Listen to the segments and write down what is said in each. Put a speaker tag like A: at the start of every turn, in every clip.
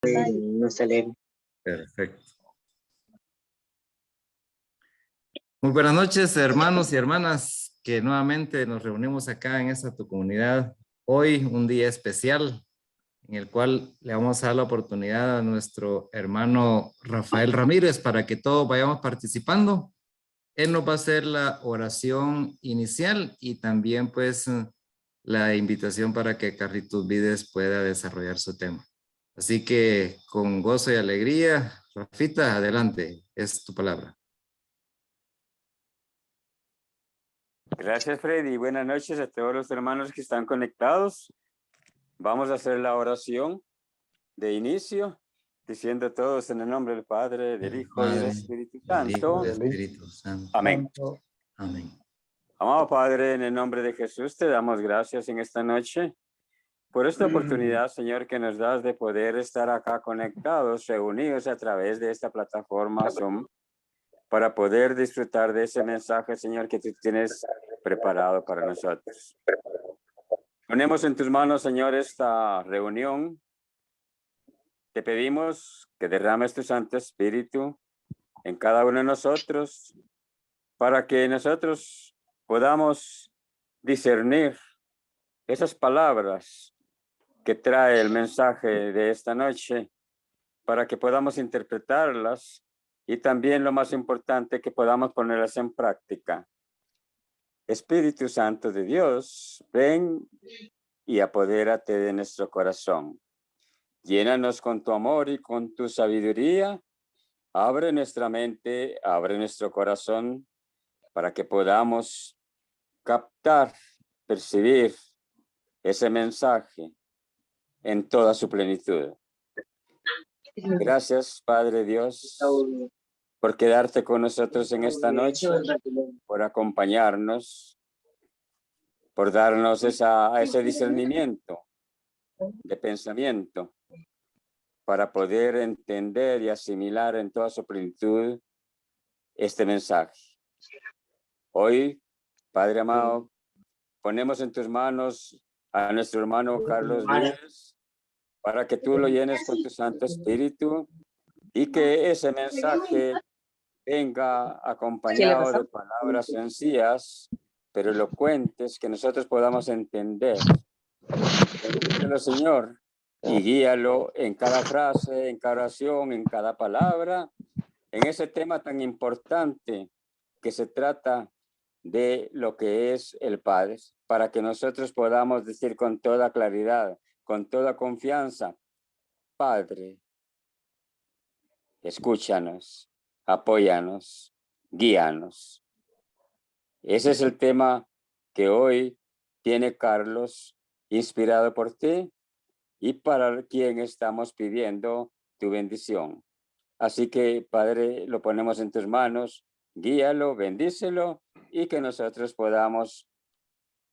A: No se lee.
B: Perfecto. Muy buenas noches, hermanos y hermanas, que nuevamente nos reunimos acá en esta tu comunidad. Hoy un día especial en el cual le vamos a dar la oportunidad a nuestro hermano Rafael Ramírez para que todos vayamos participando. Él nos va a hacer la oración inicial y también pues la invitación para que Carlitos Vides pueda desarrollar su tema. Así que con gozo y alegría, Rafita, adelante, es tu palabra.
C: Gracias, Freddy. Buenas noches a todos los hermanos que están conectados. Vamos a hacer la oración de inicio, diciendo todos en el nombre del Padre, del Hijo y del Espíritu Santo. Amén.
B: Amén.
C: Amado Padre, en el nombre de Jesús te damos gracias en esta noche por esta oportunidad, Señor, que nos das de poder estar acá conectados, reunidos a través de esta plataforma Zoom, para poder disfrutar de ese mensaje, Señor, que tú tienes preparado para nosotros. Ponemos en tus manos, Señor, esta reunión. Te pedimos que derrames tu Santo Espíritu en cada uno de nosotros para que nosotros podamos discernir esas palabras que trae el mensaje de esta noche, para que podamos interpretarlas y también, lo más importante, que podamos ponerlas en práctica. Espíritu Santo de Dios, ven y apodérate de nuestro corazón. Llénanos con tu amor y con tu sabiduría. Abre nuestra mente, abre nuestro corazón para que podamos captar, percibir ese mensaje en toda su plenitud. Gracias, Padre Dios, por quedarte con nosotros en esta noche, por acompañarnos, por darnos ese discernimiento de pensamiento para poder entender y asimilar en toda su plenitud este mensaje. Hoy, Padre amado, ponemos en tus manos a nuestro hermano Carlos Vides para que tú lo llenes con tu Santo Espíritu y que ese mensaje venga acompañado de palabras sencillas, pero elocuentes, que nosotros podamos entender. Bendícelo, Señor, y guíalo en cada frase, en cada oración, en cada palabra, en ese tema tan importante que se trata de lo que es el Padre, para que nosotros podamos decir con toda claridad, con toda confianza: Padre, escúchanos, apóyanos, guíanos. Ese es el tema que hoy tiene Carlos, inspirado por ti y para quien estamos pidiendo tu bendición. Así que, Padre, lo ponemos en tus manos, guíalo, bendícelo y que nosotros podamos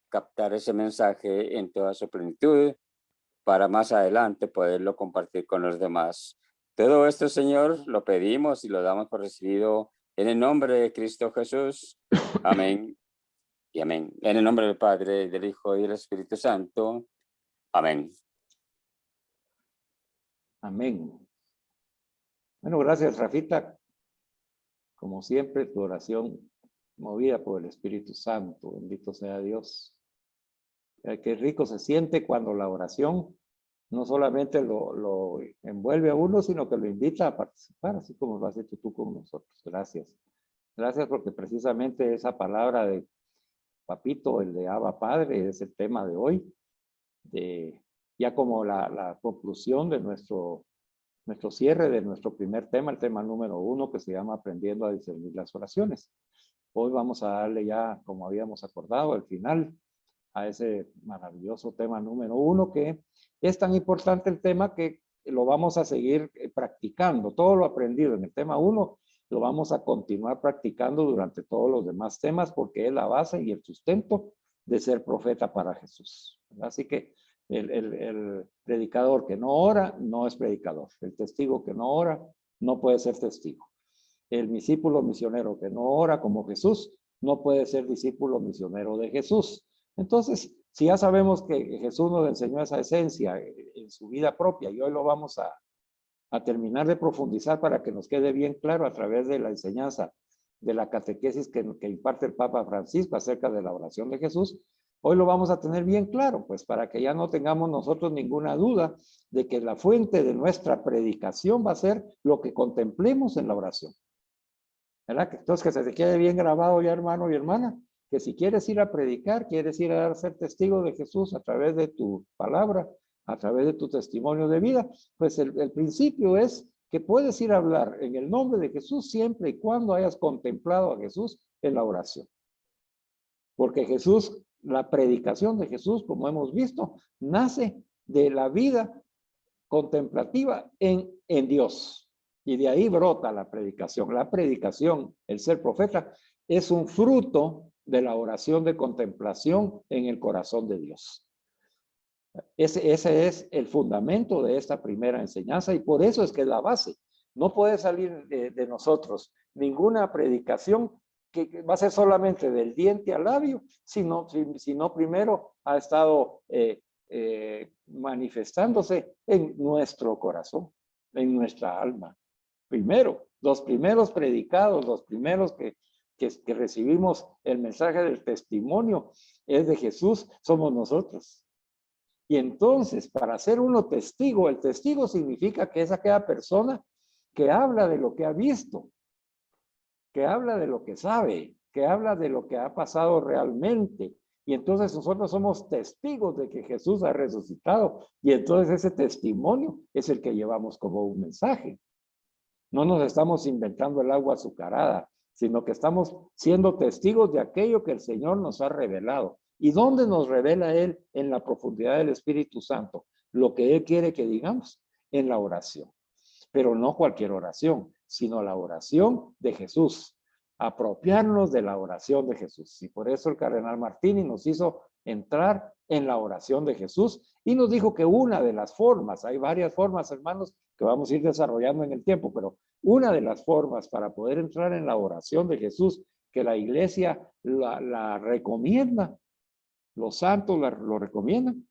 C: captar ese mensaje en toda su plenitud para más adelante poderlo compartir con los demás. Todo esto, Señor, lo pedimos y lo damos por recibido en el nombre de Cristo Jesús. Amén y amén. En el nombre del Padre, del Hijo y del Espíritu Santo. Amén.
D: Amén. Bueno, gracias, Rafita. Como siempre, tu oración movida por el Espíritu Santo. Bendito sea Dios. Qué rico se siente cuando la oración no solamente lo envuelve a uno, sino que lo invita a participar, así como lo has hecho tú con nosotros. Gracias. Gracias porque precisamente esa palabra de Papito, el de Abba Padre, es el tema de hoy. Ya como la conclusión de nuestro cierre de nuestro primer tema, el tema número 1, que se llama Aprendiendo a discernir las oraciones. Hoy vamos a darle ya, como habíamos acordado, el final a ese maravilloso tema número 1, que es tan importante el tema que lo vamos a seguir practicando. Todo lo aprendido en el tema 1 lo vamos a continuar practicando durante todos los demás temas, porque es la base y el sustento de ser profeta para Jesús. Así que el predicador que no ora no es predicador. El testigo que no ora no puede ser testigo. El discípulo misionero que no ora como Jesús no puede ser discípulo misionero de Jesús. Entonces, si ya sabemos que Jesús nos enseñó esa esencia en su vida propia y hoy lo vamos a a terminar de profundizar para que nos quede bien claro a través de la enseñanza de la catequesis que imparte el Papa Francisco acerca de la oración de Jesús. Hoy lo vamos a tener bien claro, pues para que ya no tengamos nosotros ninguna duda de que la fuente de nuestra predicación va a ser lo que contemplemos en la oración. ¿Verdad? Entonces, que se te quede bien grabado ya, hermano y hermana, que si quieres ir a predicar, quieres ir a ser testigo de Jesús a través de tu palabra, a través de tu testimonio de vida, pues el principio es que puedes ir a hablar en el nombre de Jesús siempre y cuando hayas contemplado a Jesús en la oración. Porque Jesús, la predicación de Jesús, como hemos visto, nace de la vida contemplativa en Dios. Y de ahí brota la predicación. La predicación, el ser profeta, es un fruto de la oración de contemplación en el corazón de Dios. Ese es el fundamento de esta primera enseñanza y por eso es que es la base. No puede salir de nosotros ninguna predicación que va a ser solamente del diente al labio, sino primero ha estado manifestándose en nuestro corazón, en nuestra alma. Primero, los primeros predicados, los primeros que recibimos el mensaje del testimonio es de Jesús, somos nosotros. Y entonces, para ser uno testigo, el testigo significa que es aquella persona que habla de lo que ha visto, que habla de lo que sabe, que habla de lo que ha pasado realmente. Y entonces nosotros somos testigos de que Jesús ha resucitado. Y entonces ese testimonio es el que llevamos como un mensaje. No nos estamos inventando el agua azucarada, sino que estamos siendo testigos de aquello que el Señor nos ha revelado. ¿Y dónde nos revela Él? En la profundidad del Espíritu Santo. Lo que Él quiere que digamos en la oración. Pero no cualquier oración, sino la oración de Jesús. Apropiarnos de la oración de Jesús. Y por eso el cardenal Martini nos hizo entrar en la oración de Jesús y nos dijo que una de las formas, hay varias formas, hermanos, que vamos a ir desarrollando en el tiempo, pero una de las formas para poder entrar en la oración de Jesús, que la iglesia la recomienda, los santos lo recomiendan,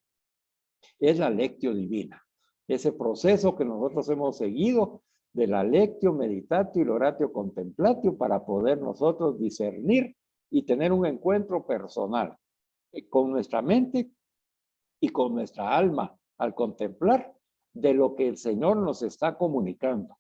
D: es la lectio divina. Ese proceso que nosotros hemos seguido de la lectio, meditatio y oratio contemplatio para poder nosotros discernir y tener un encuentro personal con nuestra mente y con nuestra alma al contemplar de lo que el Señor nos está comunicando.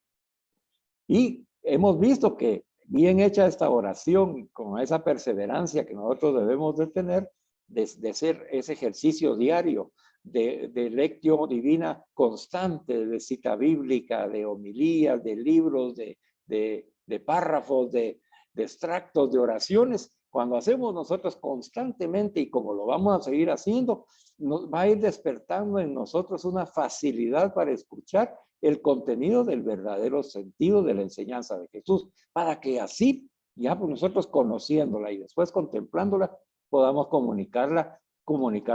D: Y hemos visto que bien hecha esta oración, con esa perseverancia que nosotros debemos de tener, de ser ese ejercicio diario de lectio divina constante, de cita bíblica, de homilías, de libros, de párrafos, de extractos, de oraciones. Cuando hacemos nosotros constantemente y como lo vamos a seguir haciendo, nos va a ir despertando en nosotros una facilidad para escuchar el contenido del verdadero sentido de la enseñanza de Jesús, para que así, ya pues nosotros conociéndola y después contemplándola, podamos comunicar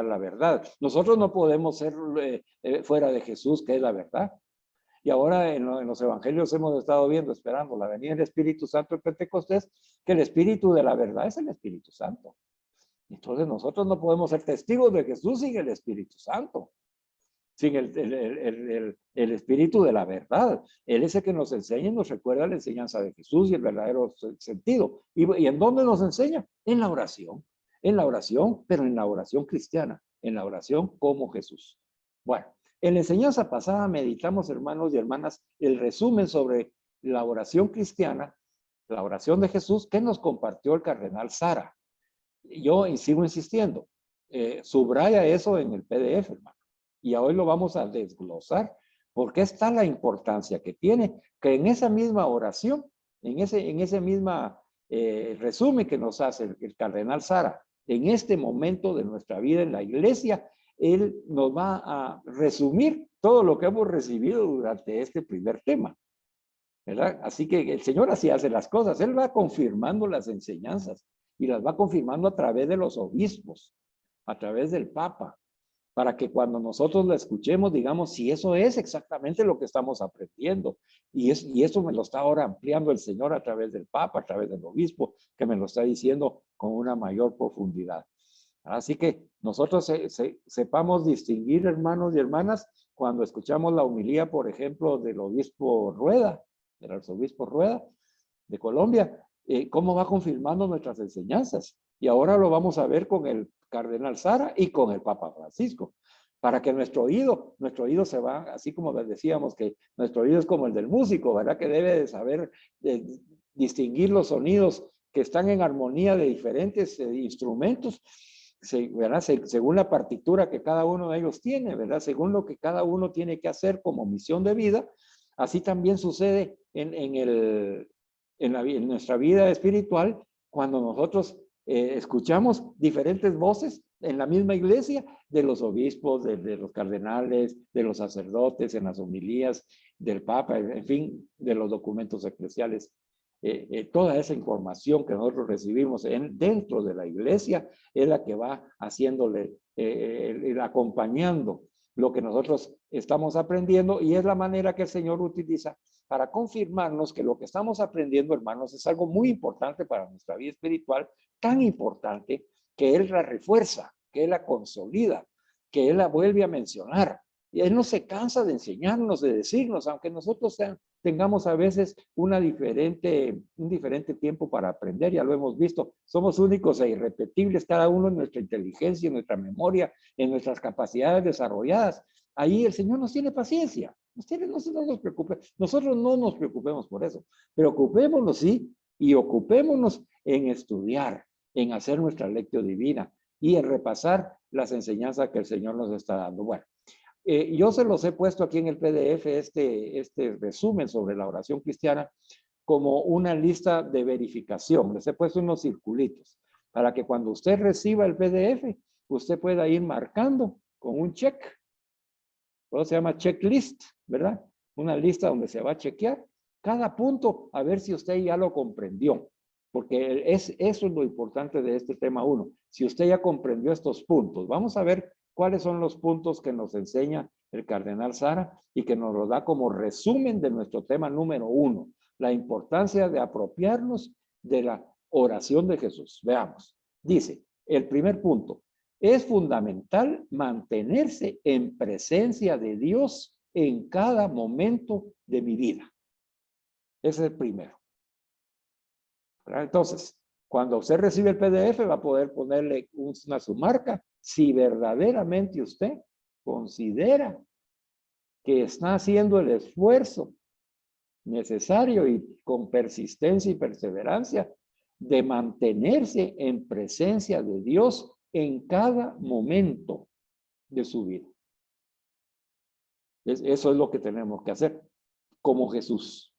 D: la verdad. Nosotros no podemos ser fuera de Jesús, que es la verdad. Y ahora en los evangelios hemos estado viendo, esperando la venida del Espíritu Santo de Pentecostés, que el Espíritu de la verdad es el Espíritu Santo. Entonces nosotros no podemos ser testigos de Jesús sin el Espíritu Santo, sin el Espíritu de la verdad. Él es el que nos enseña y nos recuerda la enseñanza de Jesús y el verdadero sentido. ¿Y en dónde nos enseña? En la oración, pero en la oración cristiana, en la oración como Jesús. Bueno. En la enseñanza pasada meditamos, hermanos y hermanas, el resumen sobre la oración cristiana, la oración de Jesús, que nos compartió el cardenal Sara. Yo sigo insistiendo, subraya eso en el PDF, hermano. Y hoy lo vamos a desglosar, porque está la importancia que tiene, que en esa misma oración, en ese misma resumen que nos hace el cardenal Sara, en este momento de nuestra vida en la iglesia, él nos va a resumir todo lo que hemos recibido durante este primer tema, ¿verdad? Así que el Señor así hace las cosas. Él va confirmando las enseñanzas y las va confirmando a través de los obispos, a través del Papa, para que cuando nosotros la escuchemos digamos si eso es exactamente lo que estamos aprendiendo. Y eso me lo está ahora ampliando el Señor a través del Papa, a través del obispo, que me lo está diciendo con una mayor profundidad. Así que nosotros sepamos distinguir, hermanos y hermanas, cuando escuchamos la homilía, por ejemplo, del obispo Rueda, del arzobispo Rueda de Colombia, cómo va confirmando nuestras enseñanzas. Y ahora lo vamos a ver con el cardenal Sara y con el Papa Francisco, para que nuestro oído se va, así como les decíamos que nuestro oído es como el del músico, ¿verdad? Que debe de saber distinguir los sonidos que están en armonía de diferentes instrumentos, ¿verdad? Según la partitura que cada uno de ellos tiene, ¿verdad? Según lo que cada uno tiene que hacer como misión de vida. Así también sucede en nuestra vida espiritual, cuando nosotros escuchamos diferentes voces en la misma iglesia, de los obispos, de los cardenales, de los sacerdotes, en las homilías, del Papa, en fin, de los documentos eclesiales. Toda esa información que nosotros recibimos dentro de la iglesia es la que va haciéndole, acompañando lo que nosotros estamos aprendiendo, y es la manera que el Señor utiliza para confirmarnos que lo que estamos aprendiendo, hermanos, es algo muy importante para nuestra vida espiritual, tan importante que Él la refuerza, que Él la consolida, que Él la vuelve a mencionar. Y Él no se cansa de enseñarnos, de decirnos, aunque nosotros tengamos a veces un diferente tiempo para aprender, ya lo hemos visto, somos únicos e irrepetibles, cada uno en nuestra inteligencia, en nuestra memoria, en nuestras capacidades desarrolladas. Ahí el Señor nos tiene paciencia. No nos preocupe. Nosotros no nos preocupemos por eso. Preocupémonos, sí, y ocupémonos en estudiar, en hacer nuestra lectio divina y en repasar las enseñanzas que el Señor nos está dando. Bueno, yo se los he puesto aquí en el PDF, este resumen sobre la oración cristiana, como una lista de verificación. Les he puesto unos circulitos para que cuando usted reciba el PDF, usted pueda ir marcando con un check. Todo se llama checklist, ¿verdad? Una lista donde se va a chequear cada punto, a ver si usted ya lo comprendió. Porque eso es lo importante de este tema 1. Si usted ya comprendió estos puntos, vamos a ver cuáles son los puntos que nos enseña el cardenal Sara y que nos lo da como resumen de nuestro tema número 1. La importancia de apropiarnos de la oración de Jesús. Veamos. Dice, el primer punto, es fundamental mantenerse en presencia de Dios en cada momento de mi vida. Ese es el primero. Entonces, cuando usted recibe el PDF, va a poder ponerle su marca si verdaderamente usted considera que está haciendo el esfuerzo necesario y con persistencia y perseverancia de mantenerse en presencia de Dios en cada momento de su vida. Eso es lo que tenemos que hacer como Jesús.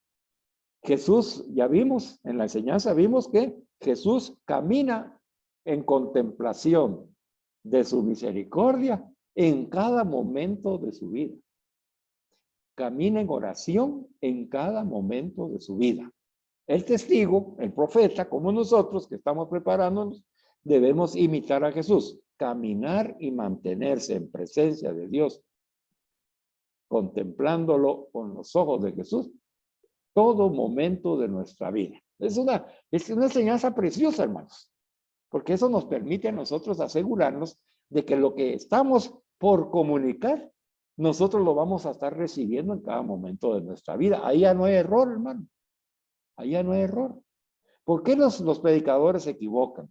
D: Jesús, ya vimos en la enseñanza, vimos que Jesús camina en contemplación de su misericordia en cada momento de su vida. Camina en oración en cada momento de su vida. El testigo, el profeta, como nosotros que estamos preparándonos, debemos imitar a Jesús, caminar y mantenerse en presencia de Dios, contemplándolo con los ojos de Jesús todo momento de nuestra vida. Es una enseñanza preciosa, hermanos, porque eso nos permite a nosotros asegurarnos de que lo que estamos por comunicar, nosotros lo vamos a estar recibiendo en cada momento de nuestra vida. Ahí ya no hay error, hermano. Ahí ya no hay error. ¿Por qué los predicadores se equivocan?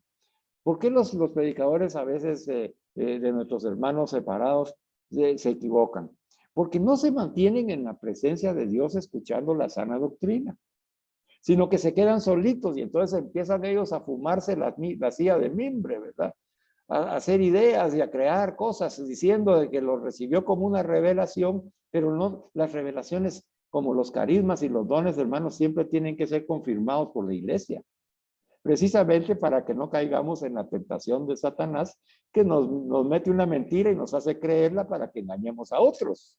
D: ¿Por qué los predicadores a veces de nuestros hermanos separados se equivocan? Porque no se mantienen en la presencia de Dios escuchando la sana doctrina, sino que se quedan solitos y entonces empiezan ellos a fumarse la silla de mimbre, ¿verdad? A hacer ideas y a crear cosas diciendo de que lo recibió como una revelación, pero no, las revelaciones como los carismas y los dones, hermanos, siempre tienen que ser confirmados por la iglesia. Precisamente para que no caigamos en la tentación de Satanás, que nos mete una mentira y nos hace creerla para que engañemos a otros.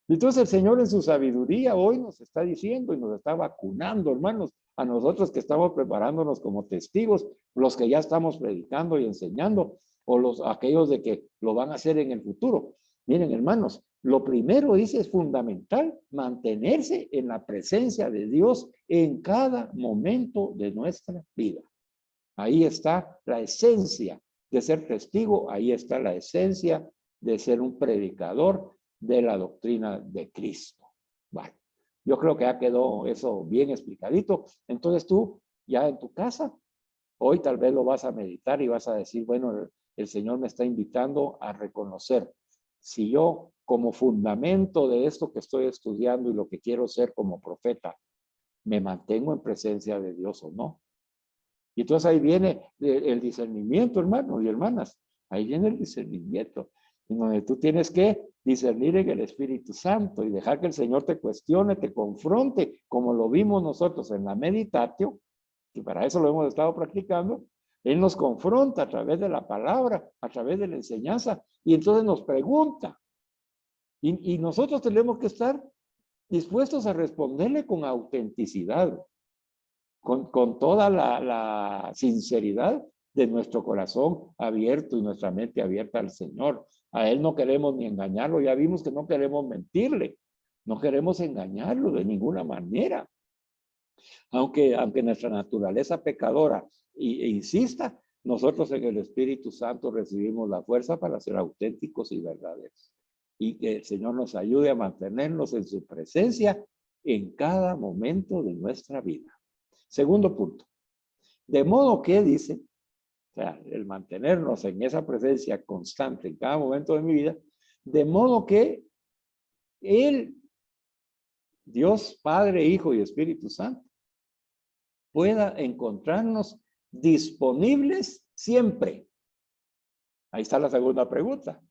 D: Entonces el Señor en su sabiduría hoy nos está diciendo y nos está vacunando, hermanos, a nosotros que estamos preparándonos como testigos, los que ya estamos predicando y enseñando, o aquellos de que lo van a hacer en el futuro. Miren, hermanos, lo primero dice es fundamental mantenerse en la presencia de Dios en cada momento de nuestra vida. Ahí está la esencia de ser testigo, ahí está la esencia de ser un predicador, de la doctrina de Cristo. Bueno, yo creo que ya quedó eso bien explicadito. Entonces tú, ya en tu casa, hoy tal vez lo vas a meditar y vas a decir, bueno, el Señor me está invitando a reconocer si yo como fundamento de esto que estoy estudiando y lo que quiero ser como profeta, me mantengo en presencia de Dios o no. Y entonces ahí viene el discernimiento, hermanos y hermanas. Ahí viene el discernimiento, en donde tú tienes que discernir en el Espíritu Santo y dejar que el Señor te cuestione, te confronte, como lo vimos nosotros en la meditatio, y para eso lo hemos estado practicando. Él nos confronta a través de la palabra, a través de la enseñanza, y entonces nos pregunta. Y nosotros tenemos que estar dispuestos a responderle con autenticidad, con toda la sinceridad de nuestro corazón abierto y nuestra mente abierta al Señor. A Él no queremos ni engañarlo. Ya vimos que no queremos mentirle. No queremos engañarlo de ninguna manera. Aunque nuestra naturaleza pecadora insista, nosotros en el Espíritu Santo recibimos la fuerza para ser auténticos y verdaderos. Y que el Señor nos ayude a mantenernos en su presencia en cada momento de nuestra vida. Segundo punto. De modo que, dice, o sea, el mantenernos en esa presencia constante en cada momento de mi vida, de modo que Él, Dios, Padre, Hijo y Espíritu Santo, pueda encontrarnos disponibles siempre. Ahí está la segunda pregunta.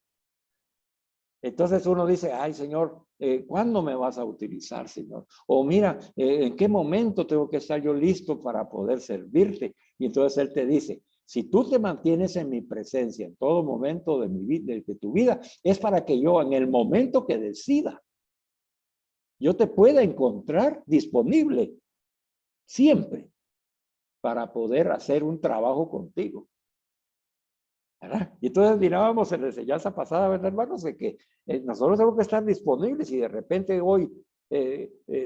D: Entonces uno dice, ay, Señor, ¿cuándo me vas a utilizar, Señor? O mira, ¿en qué momento tengo que estar yo listo para poder servirte? Y entonces Él te dice, si tú te mantienes en mi presencia en todo momento de mi vida, de tu vida, es para que yo en el momento que decida, yo te pueda encontrar disponible siempre para poder hacer un trabajo contigo. ¿Verdad? Y entonces mirábamos en la enseñanza pasada, ¿verdad, hermanos? De que nosotros tenemos que estar disponibles y de repente hoy,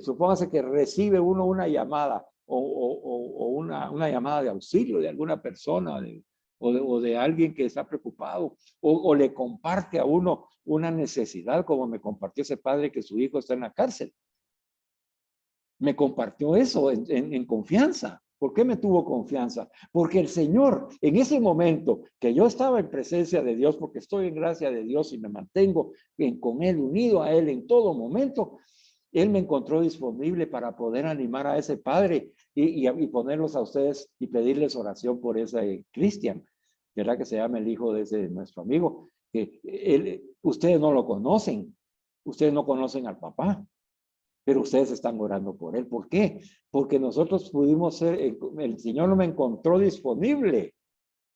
D: supóngase que recibe uno una llamada o una llamada de auxilio de alguna persona o de alguien que está preocupado o le comparte a uno una necesidad, como me compartió ese padre que su hijo está en la cárcel. Me compartió eso en confianza. ¿Por qué me tuvo confianza? Porque el Señor, en ese momento que yo estaba en presencia de Dios, porque estoy en gracia de Dios y me mantengo con Él, unido a Él en todo momento, Él me encontró disponible para poder animar a ese padre y ponerlos a ustedes y pedirles oración por ese Cristian, ¿verdad? Que se llama el hijo de ese nuestro amigo. Que ustedes no lo conocen, ustedes no conocen al papá. Pero ustedes están orando por él. ¿Por qué? Porque nosotros pudimos ser, el Señor no me encontró disponible.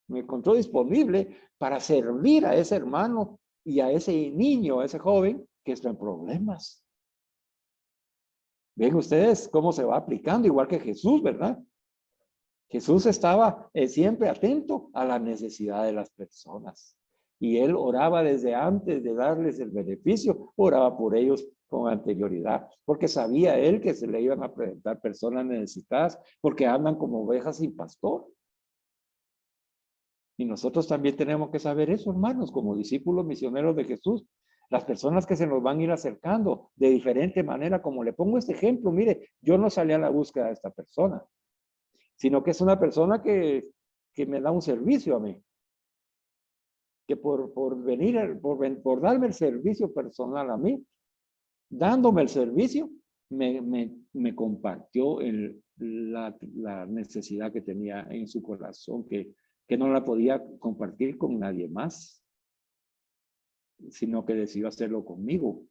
D: Me encontró disponible para servir a ese hermano y a ese niño, a ese joven que está en problemas. Ven ustedes cómo se va aplicando, igual que Jesús, ¿verdad? Jesús estaba siempre atento a la necesidad de las personas. Y él oraba desde antes de darles el beneficio, oraba por ellos con anterioridad, porque sabía él que se le iban a presentar personas necesitadas, porque andan como ovejas sin pastor. Y nosotros también tenemos que saber eso, hermanos, como discípulos misioneros de Jesús. Las personas que se nos van a ir acercando de diferente manera, como le pongo este ejemplo, mire, yo no salí a la búsqueda de esta persona, sino que es una persona que me da un servicio a mí. Que por venir, por darme el servicio personal a mí, dándome el servicio, me compartió la necesidad que tenía en su corazón, que no la podía compartir con nadie más, sino que decidió hacerlo conmigo.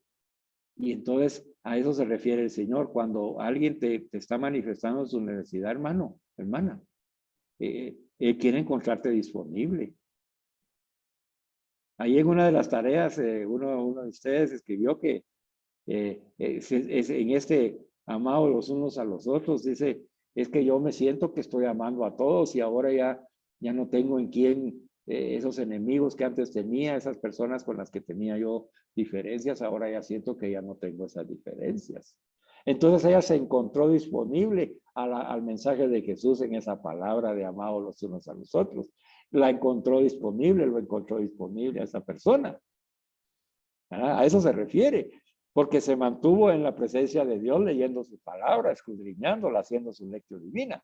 D: Y entonces a eso se refiere el Señor, cuando alguien te está manifestando su necesidad, hermano, hermana, Él quiere encontrarte disponible. Ahí en una de las tareas, uno de ustedes escribió que en este amado los unos a los otros, dice, es que yo me siento que estoy amando a todos y ahora ya no tengo en quién esos enemigos que antes tenía, esas personas con las que tenía yo diferencias, ahora ya siento que ya no tengo esas diferencias. Entonces ella se encontró disponible al mensaje de Jesús en esa palabra de amados los unos a los otros. La encontró disponible, lo encontró disponible a esa persona. A eso se refiere, porque se mantuvo en la presencia de Dios leyendo su palabra, escudriñándola, haciendo su lección divina.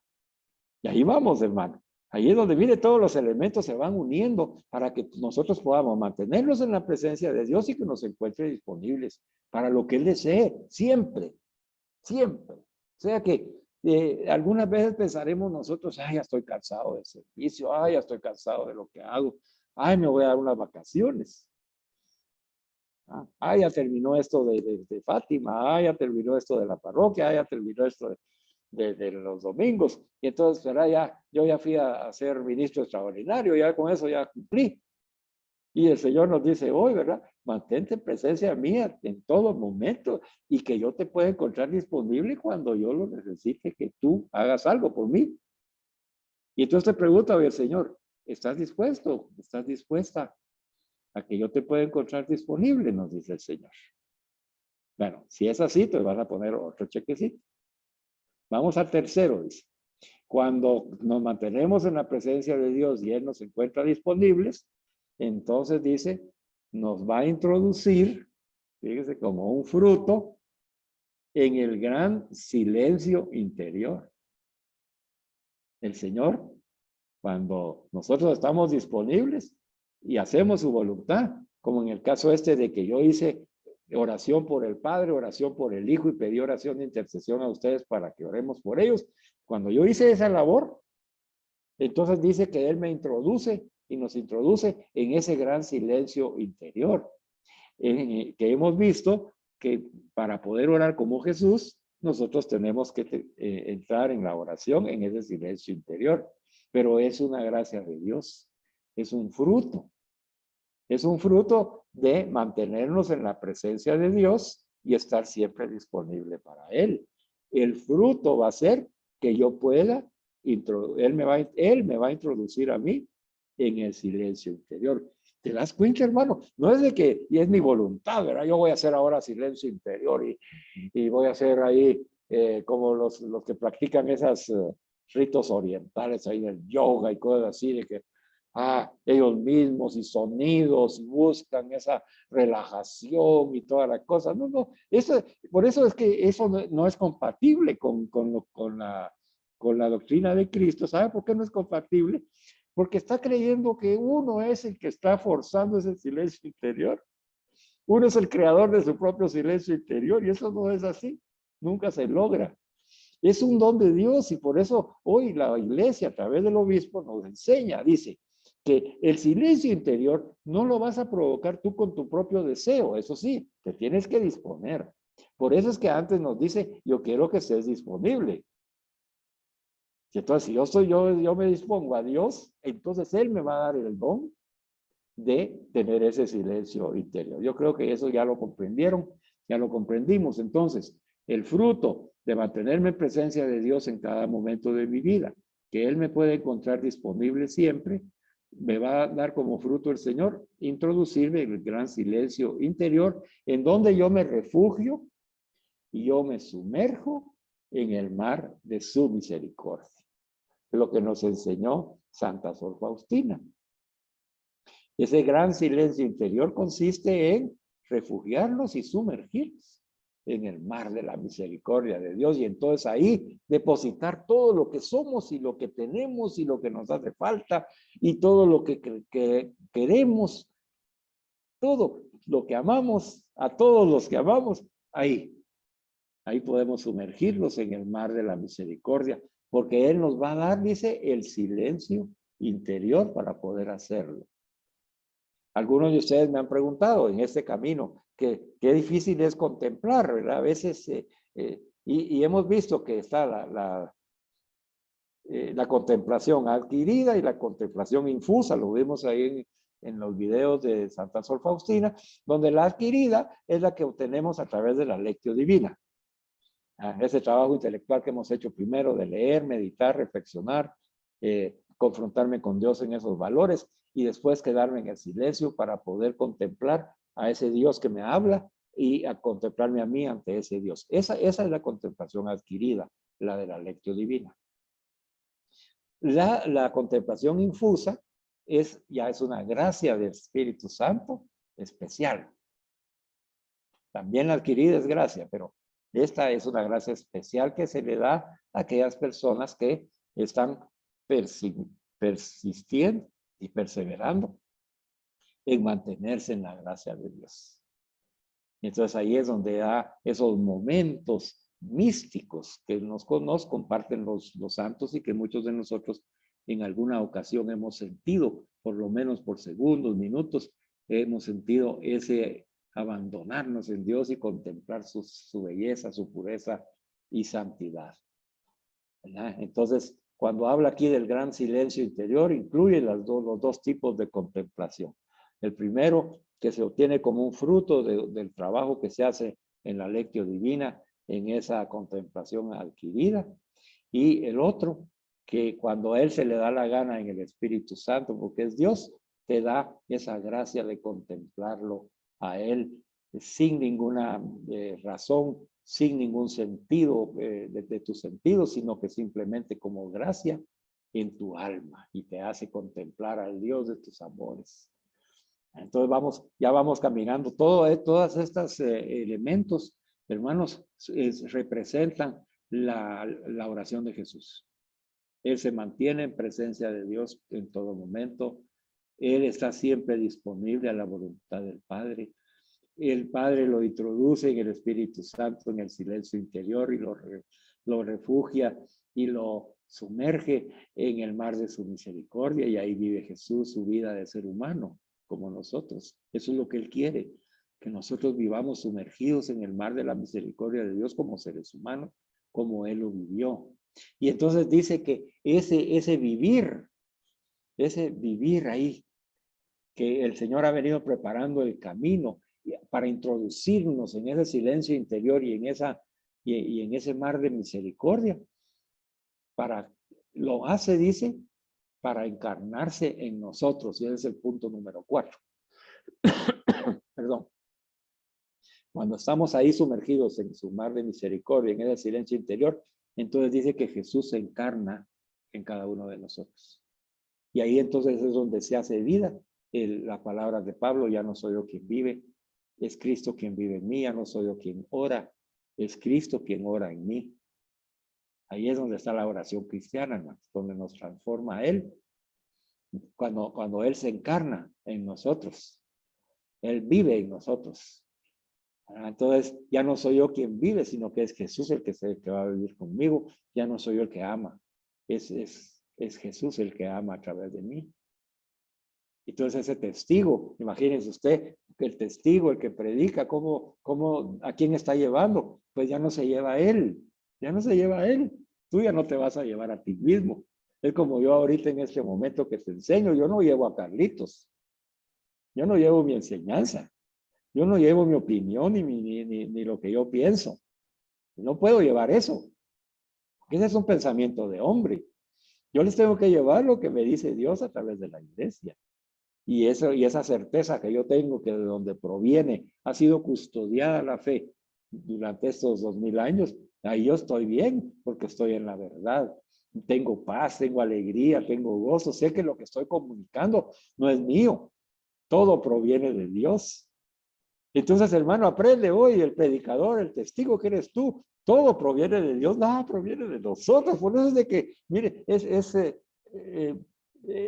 D: Y ahí vamos, hermano. Ahí es donde, mire, todos los elementos se van uniendo para que nosotros podamos mantenernos en la presencia de Dios y que nos encuentre disponibles para lo que Él desee, siempre, siempre. O sea que algunas veces pensaremos nosotros, ay, ya estoy cansado del servicio, ay, ya estoy cansado de lo que hago, ay, me voy a dar unas vacaciones. Ah, ya terminó esto de Fátima, ah, ya terminó esto de la parroquia, ah, ya terminó esto de los domingos. Y entonces, ¿verdad? Yo ya fui a ser ministro extraordinario, ya con eso ya cumplí. Y el Señor nos dice hoy, ¿verdad? Mantente en presencia mía en todo momento y que yo te pueda encontrar disponible cuando yo lo necesite, que tú hagas algo por mí. Y entonces te pregunta hoy el Señor, ¿estás dispuesto? ¿Estás dispuesta a que yo te pueda encontrar disponible? Nos dice el Señor. Bueno, si es así, te van a poner otro chequecito. Vamos al tercero, dice. Cuando nos mantenemos en la presencia de Dios y Él nos encuentra disponibles, entonces dice, nos va a introducir, fíjese, como un fruto en el gran silencio interior. El Señor, cuando nosotros estamos disponibles y hacemos su voluntad, como en el caso este de que yo hice oración por el Padre, oración por el Hijo y pedí oración de intercesión a ustedes para que oremos por ellos. Cuando yo hice esa labor, entonces dice que Él me introduce y nos introduce en ese gran silencio interior, que hemos visto que para poder orar como Jesús, nosotros tenemos que entrar en la oración, en ese silencio interior. Pero es una gracia de Dios, es un fruto de mantenernos en la presencia de Dios y estar siempre disponible para Él. El fruto va a ser que yo pueda, Él me va a introducir a mí en el silencio interior. ¿Te das cuenta, hermano? No es de que, y es mi voluntad, ¿verdad? Yo voy a hacer ahora silencio interior y voy a hacer ahí como los que practican esas ritos orientales ahí del yoga y cosas así, de que ellos mismos y sonidos y buscan esa relajación y todas las cosas. No, por eso es que eso no es compatible con la doctrina de Cristo. ¿Sabe por qué no es compatible? Porque está creyendo que uno es el que está forzando ese silencio interior. Uno es el creador de su propio silencio interior y eso no es así. Nunca se logra. Es un don de Dios y por eso hoy la iglesia a través del obispo nos enseña, dice, que el silencio interior no lo vas a provocar tú con tu propio deseo, eso sí, te tienes que disponer. Por eso es que antes nos dice, yo quiero que estés disponible. Y entonces, si yo me dispongo a Dios, entonces Él me va a dar el don de tener ese silencio interior. Yo creo que eso ya lo comprendieron, ya lo comprendimos. Entonces, el fruto de mantenerme en presencia de Dios en cada momento de mi vida, que Él me puede encontrar disponible siempre, me va a dar como fruto el Señor, introducirme en el gran silencio interior, en donde yo me refugio y yo me sumerjo en el mar de su misericordia. Lo que nos enseñó Santa Sor Faustina. Ese gran silencio interior consiste en refugiarnos y sumergirnos en el mar de la misericordia de Dios y entonces ahí depositar todo lo que somos y lo que tenemos y lo que nos hace falta y todo lo que queremos, todo lo que amamos, a todos los que amamos, ahí podemos sumergirnos en el mar de la misericordia porque Él nos va a dar, dice, el silencio interior para poder hacerlo. Algunos de ustedes me han preguntado en este camino que qué difícil es contemplar, ¿verdad? A veces, y hemos visto que está la contemplación adquirida y la contemplación infusa, lo vimos ahí en los videos de Santa Sor Faustina, donde la adquirida es la que obtenemos a través de la lectio divina. Ese trabajo intelectual que hemos hecho primero de leer, meditar, reflexionar, confrontarme con Dios en esos valores y después quedarme en el silencio para poder contemplar a ese Dios que me habla y a contemplarme a mí ante ese Dios. Esa es la contemplación adquirida, la de la lectio divina. La contemplación infusa ya es una gracia del Espíritu Santo especial. También la adquirida es gracia, pero esta es una gracia especial que se le da a aquellas personas que están persistiendo y perseverando en mantenerse en la gracia de Dios. Entonces ahí es donde da esos momentos místicos que nos comparten los santos y que muchos de nosotros en alguna ocasión hemos sentido, por lo menos por segundos, minutos, hemos sentido ese abandonarnos en Dios y contemplar su belleza, su pureza y santidad. ¿Verdad? Entonces, cuando habla aquí del gran silencio interior, incluye los dos tipos de contemplación. El primero, que se obtiene como un fruto del trabajo que se hace en la lectio divina, en esa contemplación adquirida. Y el otro, que cuando a él se le da la gana en el Espíritu Santo, porque es Dios, te da esa gracia de contemplarlo a él sin ninguna razón, sin ningún sentido de tu sentido, sino que simplemente como gracia en tu alma y te hace contemplar al Dios de tus amores. Entonces ya vamos caminando. Todas estas elementos, hermanos, representan la oración de Jesús. Él se mantiene en presencia de Dios en todo momento. Él está siempre disponible a la voluntad del Padre. El Padre lo introduce en el Espíritu Santo, en el silencio interior, y lo refugia y lo sumerge en el mar de su misericordia, y ahí vive Jesús su vida de ser humano, como nosotros. Eso es lo que Él quiere, que nosotros vivamos sumergidos en el mar de la misericordia de Dios como seres humanos, como Él lo vivió. Y entonces dice que ese vivir ahí, que el Señor ha venido preparando el camino para introducirnos en ese silencio interior y en ese mar de misericordia, lo hace, dice, para encarnarse en nosotros. Y ese es el punto número 4. Perdón. Cuando estamos ahí sumergidos en su mar de misericordia, en ese silencio interior, entonces dice que Jesús se encarna en cada uno de nosotros. Y ahí entonces es donde se hace vida. La palabra de Pablo: ya no soy yo quien vive, es Cristo quien vive en mí. Ya no soy yo quien ora, es Cristo quien ora en mí. Ahí es donde está la oración cristiana, hermanos, donde nos transforma a Él. Cuando Él se encarna en nosotros, Él vive en nosotros. Entonces ya no soy yo quien vive, sino que es Jesús el que va a vivir conmigo. Ya no soy yo el que ama, es Jesús el que ama a través de mí. Entonces ese testigo, imagínense usted, que el testigo, el que predica, ¿a quién está llevando? Pues ya no se lleva a él, ya no se lleva a él. Tú ya no te vas a llevar a ti mismo. Es como yo ahorita en este momento que te enseño, yo no llevo a Carlitos, yo no llevo mi enseñanza, yo no llevo mi opinión ni lo que yo pienso. No puedo llevar eso. Ese es un pensamiento de hombre. Yo les tengo que llevar lo que me dice Dios a través de la iglesia. Y esa certeza que yo tengo, que de donde proviene, ha sido custodiada la fe durante estos 2000 años, ahí yo estoy bien, porque estoy en la verdad. Tengo paz, tengo alegría, tengo gozo. Sé que lo que estoy comunicando no es mío. Todo proviene de Dios. Entonces, hermano, aprende hoy, el predicador, el testigo que eres tú. Todo proviene de Dios, nada proviene de nosotros. Por eso es de que, mire,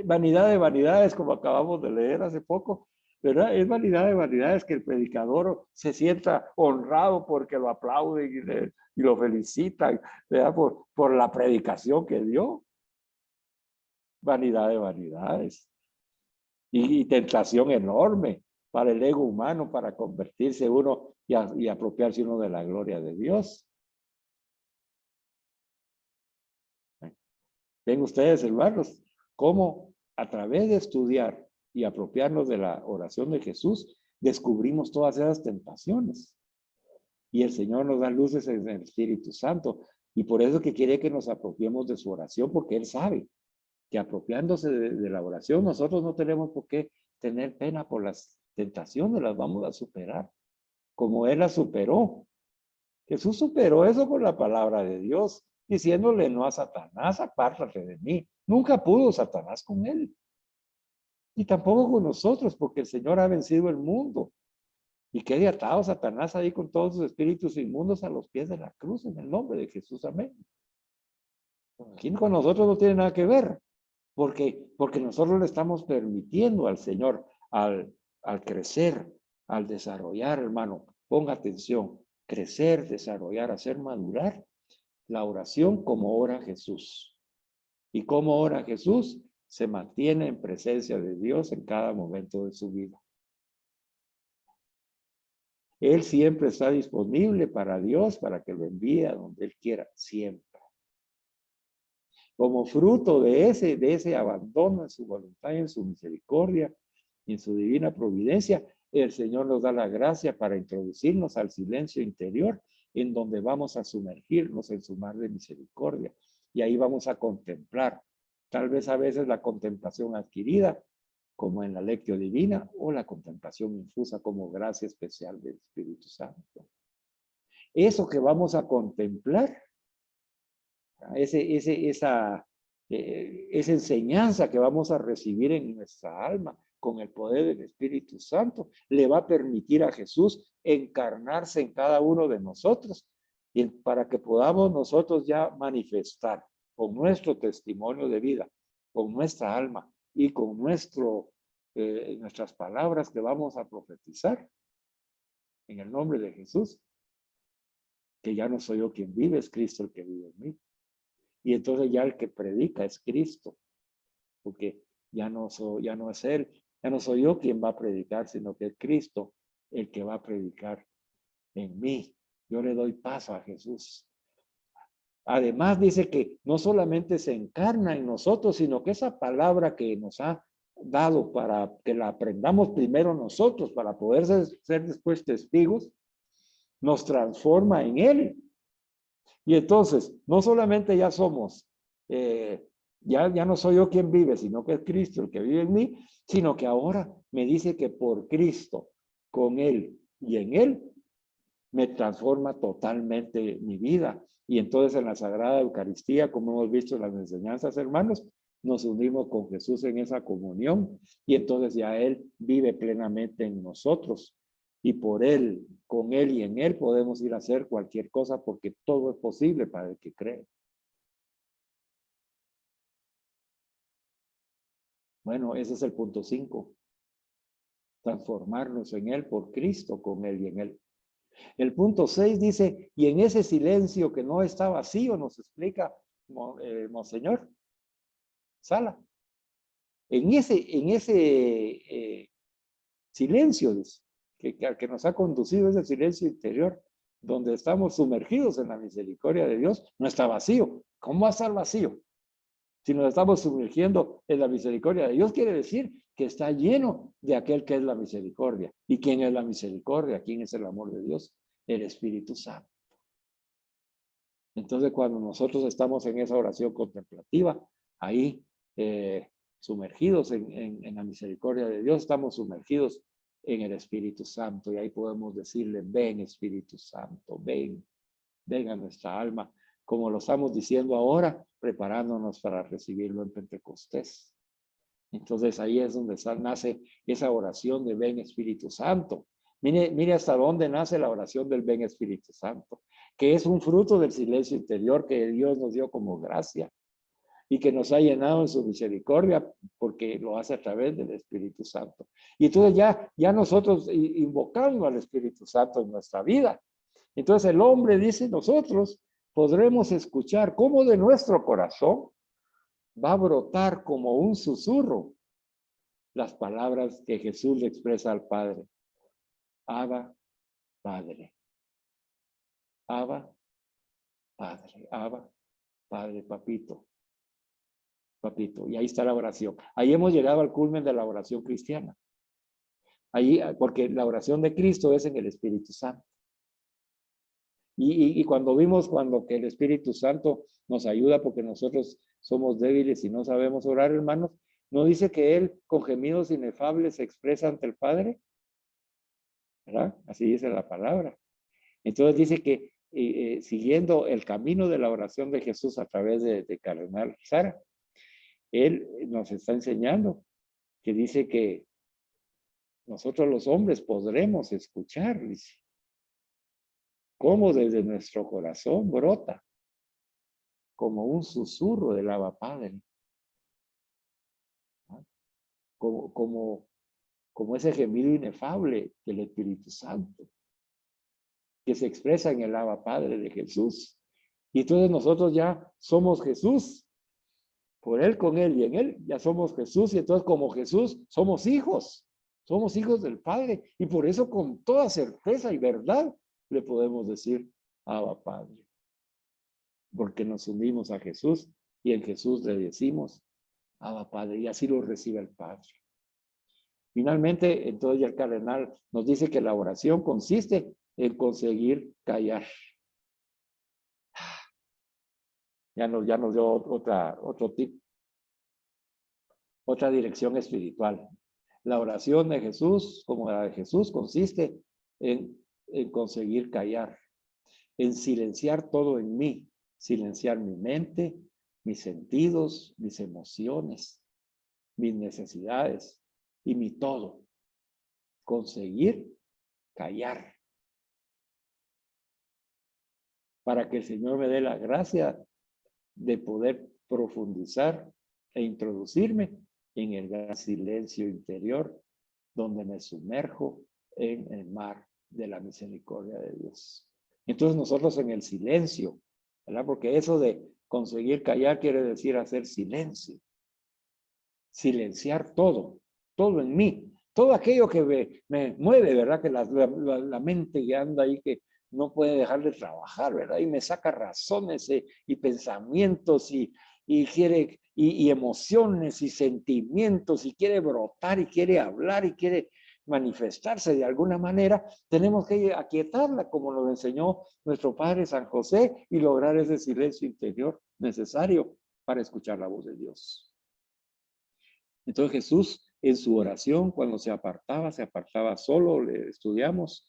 D: vanidad de vanidades, como acabamos de leer hace poco, ¿verdad? Es vanidad de vanidades que el predicador se sienta honrado porque lo aplauden y lo felicitan, ¿verdad? Por la predicación que dio. Vanidad de vanidades. Y tentación enorme para el ego humano, para convertirse uno y apropiarse uno de la gloria de Dios. Ven ustedes, hermanos, cómo a través de estudiar y apropiarnos de la oración de Jesús, descubrimos todas esas tentaciones. Y el Señor nos da luces en el Espíritu Santo. Y por eso que quiere que nos apropiemos de su oración, porque Él sabe que apropiándose de la oración, nosotros no tenemos por qué tener pena por las tentaciones, las vamos a superar, como Él las superó. Jesús superó eso con la palabra de Dios, diciéndole no a Satanás: apártate de mí. Nunca pudo Satanás con él. Y tampoco con nosotros, porque el Señor ha vencido el mundo. Y quede atado Satanás ahí con todos sus espíritus inmundos a los pies de la cruz en el nombre de Jesús. Amén. Aquí con nosotros no tiene nada que ver. Porque nosotros le estamos permitiendo al Señor al crecer, al desarrollar, hermano. Ponga atención. Crecer, desarrollar, hacer madurar la oración como ora Jesús. ¿Y cómo ora Jesús? Se mantiene en presencia de Dios en cada momento de su vida. Él siempre está disponible para Dios, para que lo envíe a donde Él quiera, siempre. Como fruto de ese abandono en su voluntad, en su misericordia, en su divina providencia, el Señor nos da la gracia para introducirnos al silencio interior, en donde vamos a sumergirnos en su mar de misericordia. Y ahí vamos a contemplar, tal vez a veces la contemplación adquirida, como en la lectio divina, o la contemplación infusa como gracia especial del Espíritu Santo. Eso que vamos a contemplar, esa enseñanza que vamos a recibir en nuestra alma con el poder del Espíritu Santo, le va a permitir a Jesús encarnarse en cada uno de nosotros y para que podamos nosotros ya manifestar con nuestro testimonio de vida, con nuestra alma y con nuestras palabras que vamos a profetizar en el nombre de Jesús, que ya no soy yo quien vive, es Cristo el que vive en mí. Y entonces ya el que predica es Cristo, porque ya no es Él, ya no soy yo quien va a predicar, sino que es Cristo el que va a predicar en mí. Yo le doy paso a Jesús. Además dice que no solamente se encarna en nosotros, sino que esa palabra que nos ha dado para que la aprendamos primero nosotros, para poder ser después testigos, nos transforma en Él. Y entonces, no solamente ya somos, ya no soy yo quien vive, sino que es Cristo el que vive en mí, sino que ahora me dice que por Cristo, con Él y en Él, me transforma totalmente mi vida. Y entonces en la Sagrada Eucaristía, como hemos visto en las enseñanzas, hermanos, nos unimos con Jesús en esa comunión y entonces ya Él vive plenamente en nosotros. Y por Él, con Él y en Él podemos ir a hacer cualquier cosa porque todo es posible para el que cree. Bueno, ese es el punto 5. Transformarnos en Él por Cristo, con Él y en Él. El punto 6 dice, y en ese silencio que no está vacío, nos explica Monseñor Sala. En ese silencio que nos ha conducido, ese silencio interior, donde estamos sumergidos en la misericordia de Dios, no está vacío. ¿Cómo va a estar vacío? Si nos estamos sumergiendo en la misericordia de Dios, quiere decir que está lleno de aquel que es la misericordia. ¿Y quién es la misericordia? ¿Quién es el amor de Dios? El Espíritu Santo. Entonces, cuando nosotros estamos en esa oración contemplativa, ahí sumergidos en la misericordia de Dios, estamos sumergidos en el Espíritu Santo y ahí podemos decirle, ven Espíritu Santo, ven a nuestra alma, como lo estamos diciendo ahora, preparándonos para recibirlo en Pentecostés. Entonces ahí es donde nace esa oración de ven Espíritu Santo. Mire hasta dónde nace la oración del ven Espíritu Santo, que es un fruto del silencio interior que Dios nos dio como gracia y que nos ha llenado en su misericordia porque lo hace a través del Espíritu Santo. Y entonces ya nosotros invocando al Espíritu Santo en nuestra vida. Entonces el hombre dice, nosotros podremos escuchar cómo de nuestro corazón va a brotar como un susurro las palabras que Jesús le expresa al Padre. Abba, Padre. Abba, Padre. Abba, Padre, papito. Papito. Y ahí está la oración. Ahí hemos llegado al culmen de la oración cristiana. Ahí, porque la oración de Cristo es en el Espíritu Santo. Y cuando que el Espíritu Santo nos ayuda porque nosotros somos débiles y no sabemos orar, hermanos, ¿no dice que Él con gemidos inefables se expresa ante el Padre? ¿Verdad? Así dice la palabra. Entonces dice que siguiendo el camino de la oración de Jesús a través de Cardenal Sara, Él nos está enseñando que dice que nosotros los hombres podremos escuchar, dice, cómo desde nuestro corazón brota como un susurro del Abba Padre, ¿no? Como ese gemido inefable del Espíritu Santo, que se expresa en el Abba Padre de Jesús. Y entonces nosotros ya somos Jesús, por Él, con Él y en Él, ya somos Jesús, y entonces como Jesús somos hijos del Padre, y por eso con toda certeza y verdad le podemos decir Abba Padre, porque nos unimos a Jesús y en Jesús le decimos Abba Padre, y así lo recibe el Padre. Finalmente, entonces ya el cardenal nos dice que la oración consiste en conseguir callar. Ya nos dio otro tip, otra dirección espiritual. La oración de Jesús, como la de Jesús, consiste en conseguir callar, en silenciar todo en mí, silenciar mi mente, mis sentidos, mis emociones, mis necesidades y mi todo. Conseguir callar. Para que el Señor me dé la gracia de poder profundizar e introducirme en el gran silencio interior donde me sumerjo en el mar de la misericordia de Dios. Entonces nosotros en el silencio, ¿verdad? Porque eso de conseguir callar quiere decir hacer silencio. Silenciar todo en mí. Todo aquello que me mueve, ¿verdad? Que la mente que anda ahí que no puede dejar de trabajar, ¿verdad? Y me saca razones y pensamientos y quiere, y emociones y sentimientos y quiere brotar y quiere hablar y quiere manifestarse de alguna manera. Tenemos que aquietarla como nos enseñó nuestro Padre San José y lograr ese silencio interior necesario para escuchar la voz de Dios. Entonces Jesús en su oración, cuando se apartaba solo, le estudiamos,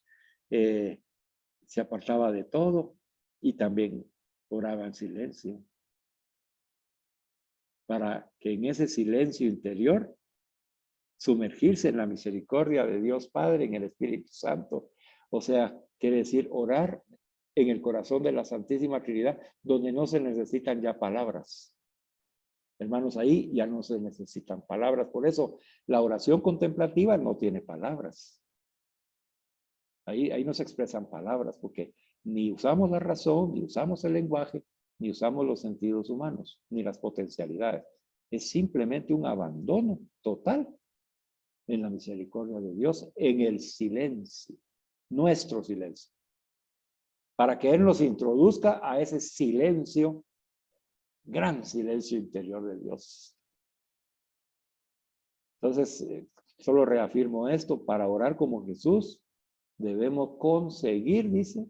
D: se apartaba de todo y también oraba en silencio. Para que en ese silencio interior, sumergirse en la misericordia de Dios Padre, en el Espíritu Santo. O sea, quiere decir orar en el corazón de la Santísima Trinidad, donde no se necesitan ya palabras. Hermanos, ahí ya no se necesitan palabras. Por eso la oración contemplativa no tiene palabras. Ahí no se expresan palabras, porque ni usamos la razón, ni usamos el lenguaje, ni usamos los sentidos humanos, ni las potencialidades. Es simplemente un abandono total en la misericordia de Dios, en el silencio, nuestro silencio, para que Él nos introduzca a ese silencio, gran silencio interior de Dios. Entonces, solo reafirmo esto, para orar como Jesús, debemos conseguir, dice,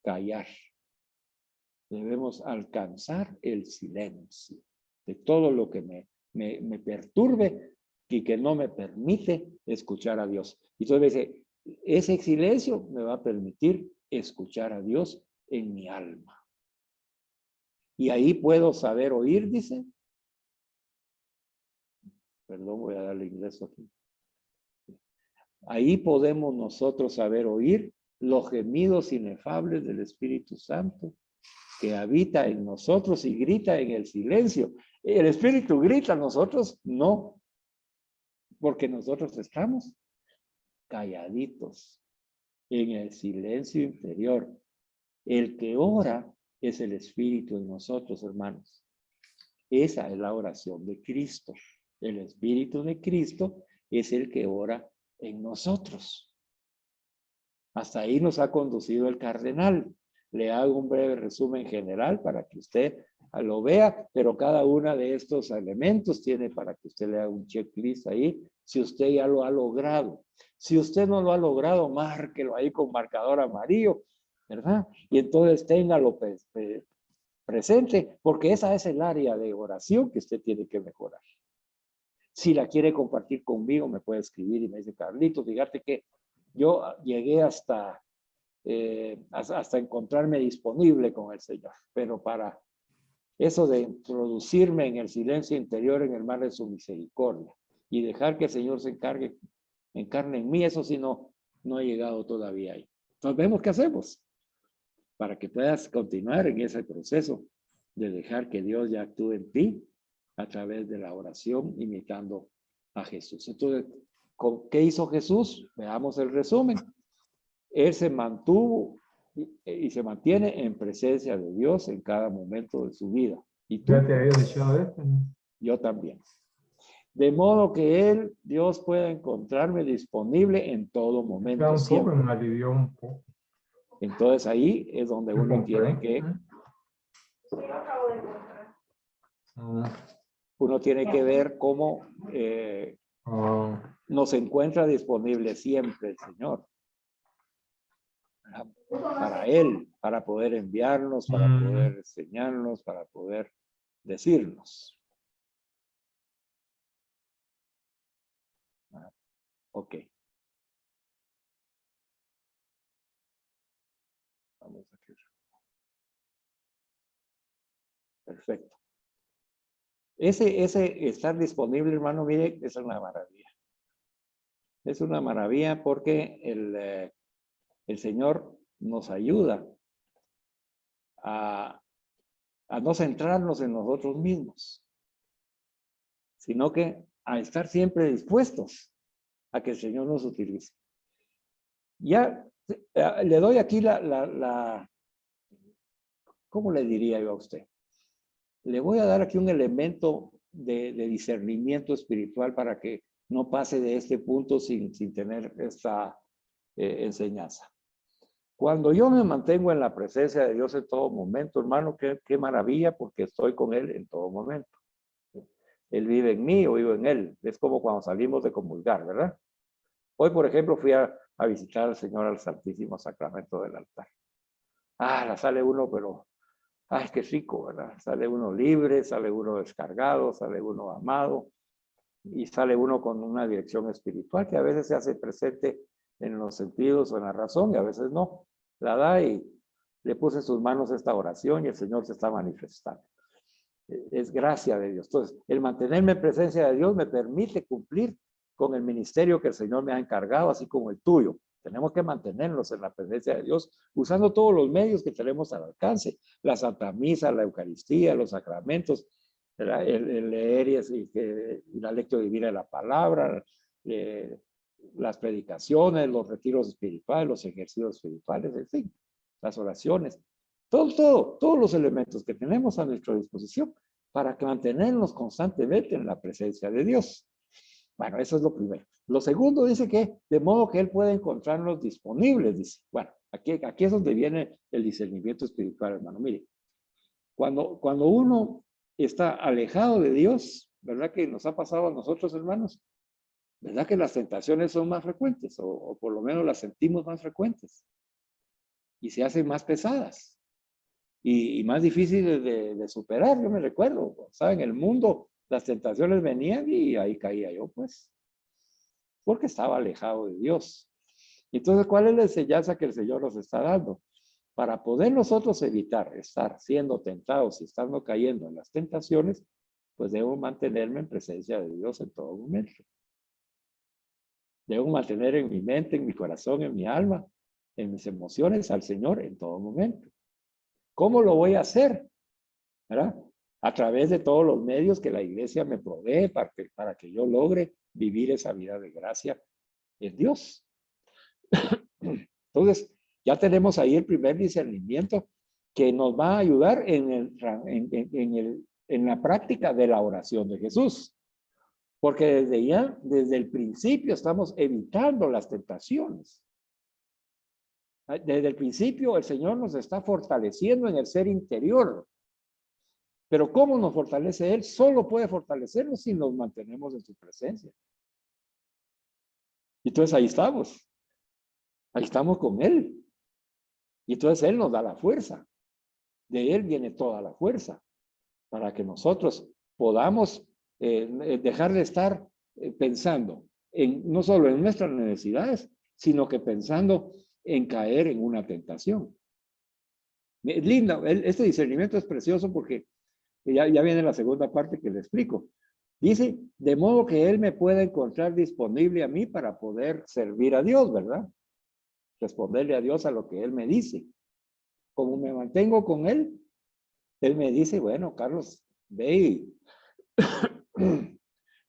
D: callar. Debemos alcanzar el silencio de todo lo que me perturbe y que no me permite escuchar a Dios. Y entonces dice, ese silencio me va a permitir escuchar a Dios en mi alma. Y ahí puedo saber oír, dice. Perdón, voy a darle ingreso aquí. Ahí podemos nosotros saber oír los gemidos inefables del Espíritu Santo que habita en nosotros y grita en el silencio. El Espíritu grita, nosotros no, porque nosotros estamos calladitos en el silencio interior. El que ora es el Espíritu en nosotros, hermanos. Esa es la oración de Cristo. El Espíritu de Cristo es el que ora en nosotros. Hasta ahí nos ha conducido el cardenal. Le hago un breve resumen general para que usted lo vea, pero cada uno de estos elementos tiene para que usted le haga un checklist ahí, si usted ya lo ha logrado. Si usted no lo ha logrado, márquelo ahí con marcador amarillo, ¿verdad? Y entonces téngalo presente, porque esa es el área de oración que usted tiene que mejorar. Si la quiere compartir conmigo, me puede escribir y me dice, Carlitos, fíjate que yo llegué hasta encontrarme disponible con el Señor, pero para eso de introducirme en el silencio interior en el mar de su misericordia y dejar que el Señor se encargue en carne en mí, eso sí no he llegado todavía ahí. Entonces vemos qué hacemos para que puedas continuar en ese proceso de dejar que Dios ya actúe en ti a través de la oración imitando a Jesús. Entonces, ¿qué hizo Jesús? Veamos el resumen. Él se mantuvo y se mantiene en presencia de Dios en cada momento de su vida. ¿Y tú?
A: Ya te había dicho esto, ¿no?
D: Yo también. De modo que Dios pueda encontrarme disponible en todo momento.
A: Un poco,
D: Siempre.
A: me alivió un poco.
D: Entonces ahí es donde
A: Me
D: uno
A: compré.
D: tiene que, uno tiene que ver cómo nos encuentra disponible siempre el Señor. Para Él, para poder enviarnos, para poder enseñarnos, para poder decirnos. Ok. Vamos aquí. Perfecto. Ese estar disponible, hermano, mire, es una maravilla. Es una maravilla porque el Señor nos ayuda a no centrarnos en nosotros mismos, sino que a estar siempre dispuestos a que el Señor nos utilice. Ya le doy aquí ¿cómo le diría yo a usted? Le voy a dar aquí un elemento de discernimiento espiritual para que no pase de este punto sin tener esta enseñanza. Cuando yo me mantengo en la presencia de Dios en todo momento, hermano, qué maravilla, porque estoy con Él en todo momento. Él vive en mí, yo vivo en Él. Es como cuando salimos de comulgar, ¿verdad? Hoy, por ejemplo, fui a visitar al Señor al Santísimo Sacramento del altar. La sale uno, pero, qué rico, ¿verdad? Sale uno libre, sale uno descargado, sale uno amado, y sale uno con una dirección espiritual que a veces se hace presente en los sentidos o en la razón, y a veces no. La da y le puse en sus manos esta oración y el Señor se está manifestando. Es gracia de Dios. Entonces, el mantenerme en presencia de Dios me permite cumplir con el ministerio que el Señor me ha encargado, así como el tuyo. Tenemos que mantenernos en la presencia de Dios, usando todos los medios que tenemos al alcance. La Santa Misa, la Eucaristía, los sacramentos, el leer y la lectura divina de la palabra, las predicaciones, los retiros espirituales, los ejercicios espirituales, en fin, las oraciones. Todos los elementos que tenemos a nuestra disposición para que mantenernos constantemente en la presencia de Dios. Bueno, eso es lo primero. Lo segundo dice que de modo que Él puede encontrarnos disponibles, dice. Bueno, aquí es donde viene el discernimiento espiritual, hermano. Mire, cuando uno está alejado de Dios, ¿verdad que nos ha pasado a nosotros, hermanos? ¿Verdad que las tentaciones son más frecuentes o por lo menos las sentimos más frecuentes? Y se hacen más pesadas. Y más difíciles de superar. Yo me recuerdo, ¿saben? En el mundo las tentaciones venían y ahí caía yo, pues, porque estaba alejado de Dios. Entonces, ¿cuál es la enseñanza que el Señor nos está dando? Para poder nosotros evitar estar siendo tentados y estando cayendo en las tentaciones, pues debo mantenerme en presencia de Dios en todo momento. Debo mantener en mi mente, en mi corazón, en mi alma, en mis emociones al Señor en todo momento. ¿Cómo lo voy a hacer? ¿Verdad? A través de todos los medios que la iglesia me provee para que yo logre vivir esa vida de gracia en Dios. Entonces, ya tenemos ahí el primer discernimiento que nos va a ayudar en la práctica de la oración de Jesús. Porque desde el principio estamos evitando las tentaciones. Desde el principio el Señor nos está fortaleciendo en el ser interior. Pero ¿cómo nos fortalece Él? Solo puede fortalecernos si nos mantenemos en su presencia. Entonces ahí estamos. Ahí estamos con Él. Y entonces Él nos da la fuerza. De Él viene toda la fuerza para que nosotros podamos dejar de estar pensando no solo en nuestras necesidades, sino que pensando en caer en una tentación. Es lindo, este discernimiento es precioso porque ya viene la segunda parte que le explico. Dice, de modo que Él me pueda encontrar disponible a mí para poder servir a Dios, ¿verdad? Responderle a Dios a lo que Él me dice. Como me mantengo con Él, Él me dice, bueno, Carlos, ve y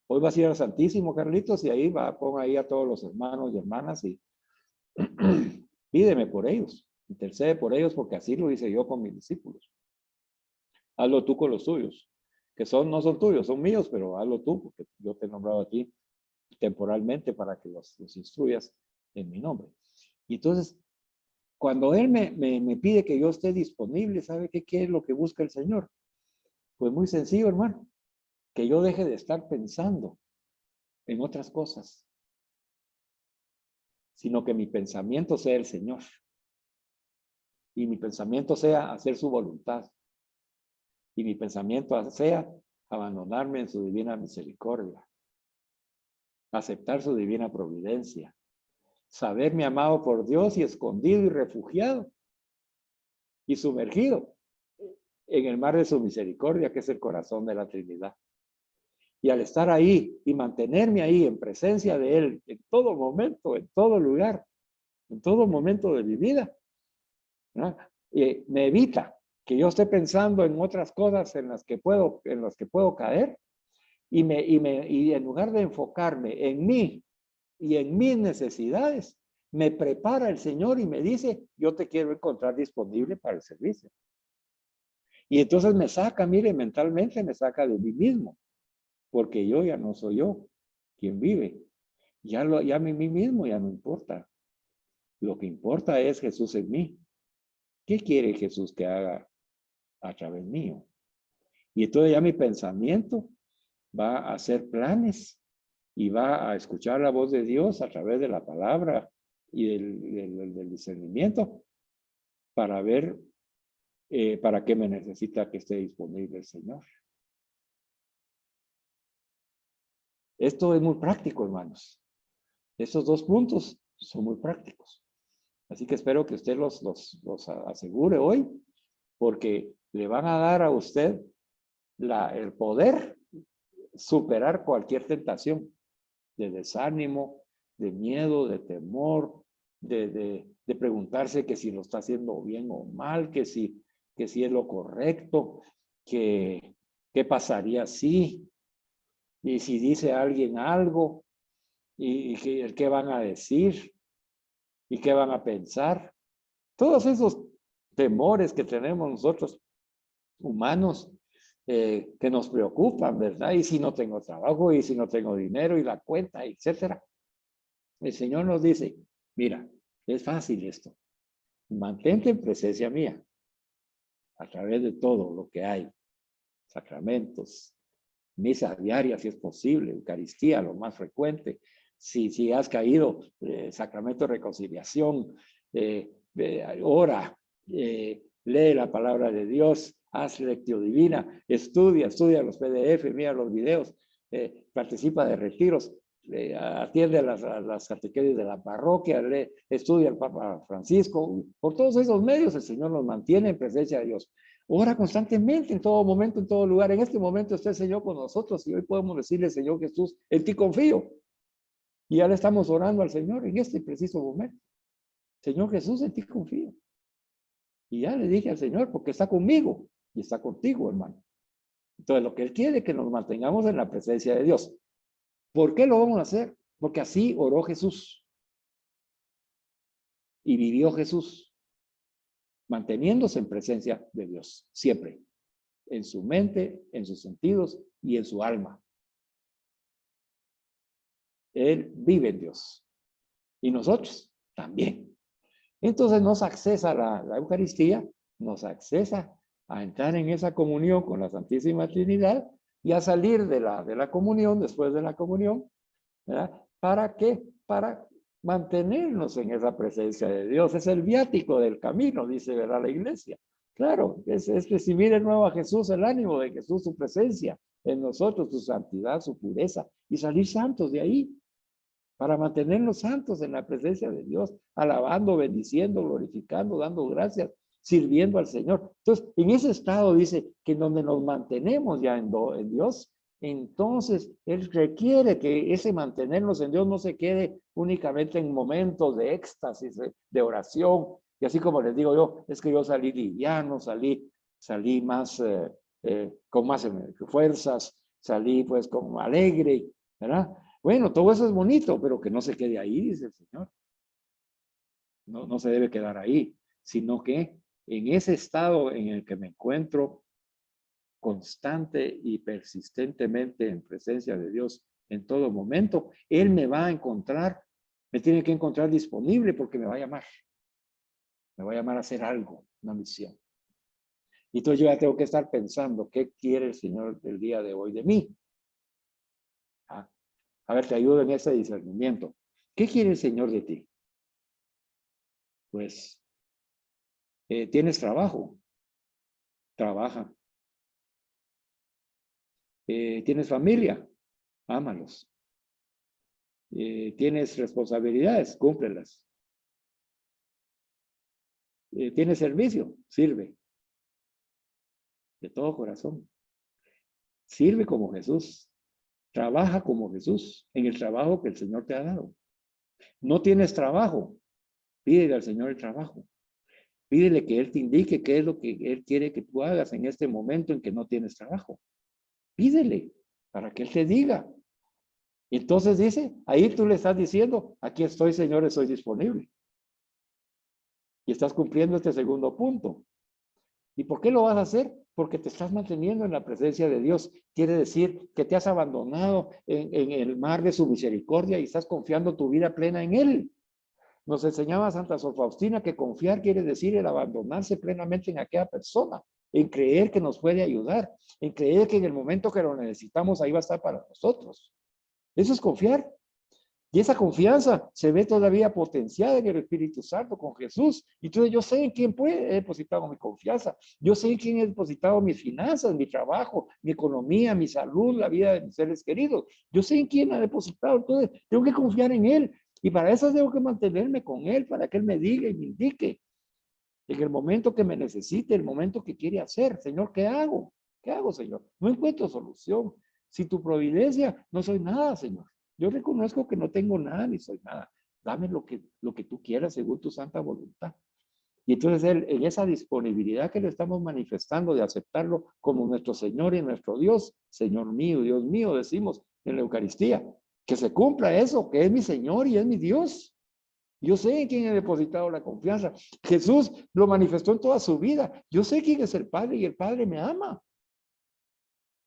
D: hoy vas a ir al Santísimo, Carlitos, y ahí va, pon ahí a todos los hermanos y hermanas y pídeme por ellos, intercede por ellos, porque así lo hice yo con mis discípulos. Hazlo tú con los tuyos, que no son tuyos, son míos, pero hazlo tú, porque yo te he nombrado a ti temporalmente para que los instruyas en mi nombre. Y entonces, cuando Él me pide que yo esté disponible, ¿sabe qué es lo que busca el Señor? Pues muy sencillo, hermano, que yo deje de estar pensando en otras cosas, sino que mi pensamiento sea el Señor. Y mi pensamiento sea hacer su voluntad. Y mi pensamiento sea abandonarme en su divina misericordia. Aceptar su divina providencia. Saberme amado por Dios y escondido y refugiado. Y sumergido en el mar de su misericordia, que es el corazón de la Trinidad. Y al estar ahí y mantenerme ahí en presencia de Él, en todo momento, en todo lugar, en todo momento de mi vida, ¿no? Me evita que yo esté pensando en otras cosas en las que puedo caer, y en lugar de enfocarme en mí y en mis necesidades, me prepara el Señor y me dice, yo te quiero encontrar disponible para el servicio. Y entonces me saca, mire, mentalmente me saca de mí mismo, porque yo ya no soy yo quien vive. Ya a mí mismo ya no importa. Lo que importa es Jesús en mí. ¿Qué quiere Jesús que haga a través mío? Y entonces ya mi pensamiento va a hacer planes y va a escuchar la voz de Dios a través de la palabra y del discernimiento para ver para qué me necesita que esté disponible el Señor. Esto es muy práctico, hermanos. Estos dos puntos son muy prácticos. Así que espero que usted los asegure hoy, porque le van a dar a usted el poder superar cualquier tentación de desánimo, de miedo, de temor, de preguntarse que si lo está haciendo bien o mal, que si es lo correcto, qué pasaría si, y si dice alguien algo, y qué van a decir, y qué van a pensar. Todos esos temores que tenemos nosotros humanos, que nos preocupan, ¿verdad? Y si no tengo trabajo, y si no tengo dinero, y la cuenta, etcétera. El Señor nos dice, mira, es fácil esto. Mantente en presencia mía, a través de todo lo que hay. Sacramentos, misa diaria si es posible, Eucaristía, lo más frecuente. Si has caído, sacramento de reconciliación, ora, lee la palabra de Dios, haz lectio divina, estudia los PDF, mira los videos, participa de retiros, atiende a las catequesis de la parroquia, estudia al Papa Francisco. Por todos esos medios el Señor nos mantiene en presencia de Dios. Ora constantemente, en todo momento, en todo lugar. En este momento está el Señor con nosotros y hoy podemos decirle, Señor Jesús, en ti confío. Y ya le estamos orando al Señor en este preciso momento. Señor Jesús, en ti confío. Y ya le dije al Señor, porque está conmigo y está contigo, hermano. Entonces, lo que Él quiere es que nos mantengamos en la presencia de Dios. ¿Por qué lo vamos a hacer? Porque así oró Jesús. Y vivió Jesús, manteniéndose en presencia de Dios, siempre. En su mente, en sus sentidos y en su alma. Él vive en Dios. Y nosotros también. Entonces nos accesa la Eucaristía, nos accesa a entrar en esa comunión con la Santísima Trinidad y a salir de la comunión, después de la comunión, ¿verdad? ¿Para qué? Para mantenernos en esa presencia de Dios. Es el viático del camino, dice, ¿verdad? La iglesia. Claro, es recibir de nuevo a Jesús, el ánimo de Jesús, su presencia en nosotros, su santidad, su pureza, y salir santos de ahí, para mantenernos santos en la presencia de Dios, alabando, bendiciendo, glorificando, dando gracias, sirviendo al Señor. Entonces, en ese estado dice que donde nos mantenemos ya en Dios, entonces Él requiere que ese mantenernos en Dios no se quede únicamente en momentos de éxtasis, de oración. Y así como les digo yo, es que yo salí liviano, salí más, con más fuerzas, salí pues como alegre, ¿verdad? Bueno, todo eso es bonito, pero que no se quede ahí, dice el Señor. No se debe quedar ahí, sino que en ese estado en el que me encuentro constante y persistentemente en presencia de Dios en todo momento, Él me va a encontrar, me tiene que encontrar disponible porque me va a llamar a hacer algo, una misión. Y entonces yo ya tengo que estar pensando, ¿qué quiere el Señor el día de hoy de mí? A ver, te ayudo en ese discernimiento. ¿Qué quiere el Señor de ti? Pues, ¿tienes trabajo? Trabaja. ¿Tienes familia? Ámalos. ¿Tienes responsabilidades? Cúmplelas. ¿Tienes servicio? Sirve. De todo corazón. Sirve como Jesús. Trabaja como Jesús en el trabajo que el Señor te ha dado. No tienes trabajo. Pídele al Señor el trabajo. Pídele que Él te indique qué es lo que Él quiere que tú hagas en este momento en que no tienes trabajo. Pídele para que Él te diga. Y entonces dice, ahí tú le estás diciendo, aquí estoy, Señor, estoy disponible. Y estás cumpliendo este segundo punto. ¿Y por qué lo vas a hacer? Porque te estás manteniendo en la presencia de Dios. Quiere decir que te has abandonado en el mar de su misericordia y estás confiando tu vida plena en Él. Nos enseñaba Santa Sor Faustina que confiar quiere decir el abandonarse plenamente en aquella persona, en creer que nos puede ayudar, en creer que en el momento que lo necesitamos ahí va a estar para nosotros. Eso es confiar. Y esa confianza se ve todavía potenciada en el Espíritu Santo con Jesús. Y entonces yo sé en quién he depositado mi confianza. Yo sé en quién he depositado mis finanzas, mi trabajo, mi economía, mi salud, la vida de mis seres queridos. Yo sé en quién ha depositado. Entonces tengo que confiar en Él. Y para eso tengo que mantenerme con Él, para que Él me diga y me indique. En el momento que me necesite, el momento que quiere hacer. Señor, ¿qué hago? ¿Qué hago, Señor? No encuentro solución. Sin tu providencia, no soy nada, Señor. Yo reconozco que no tengo nada ni soy nada. Dame lo que tú quieras según tu santa voluntad. Y entonces Él, en esa disponibilidad que le estamos manifestando de aceptarlo como nuestro Señor y nuestro Dios, Señor mío, Dios mío, decimos en la Eucaristía, que se cumpla eso, que es mi Señor y es mi Dios. Yo sé en quién he depositado la confianza. Jesús lo manifestó en toda su vida. Yo sé quién es el Padre y el Padre me ama.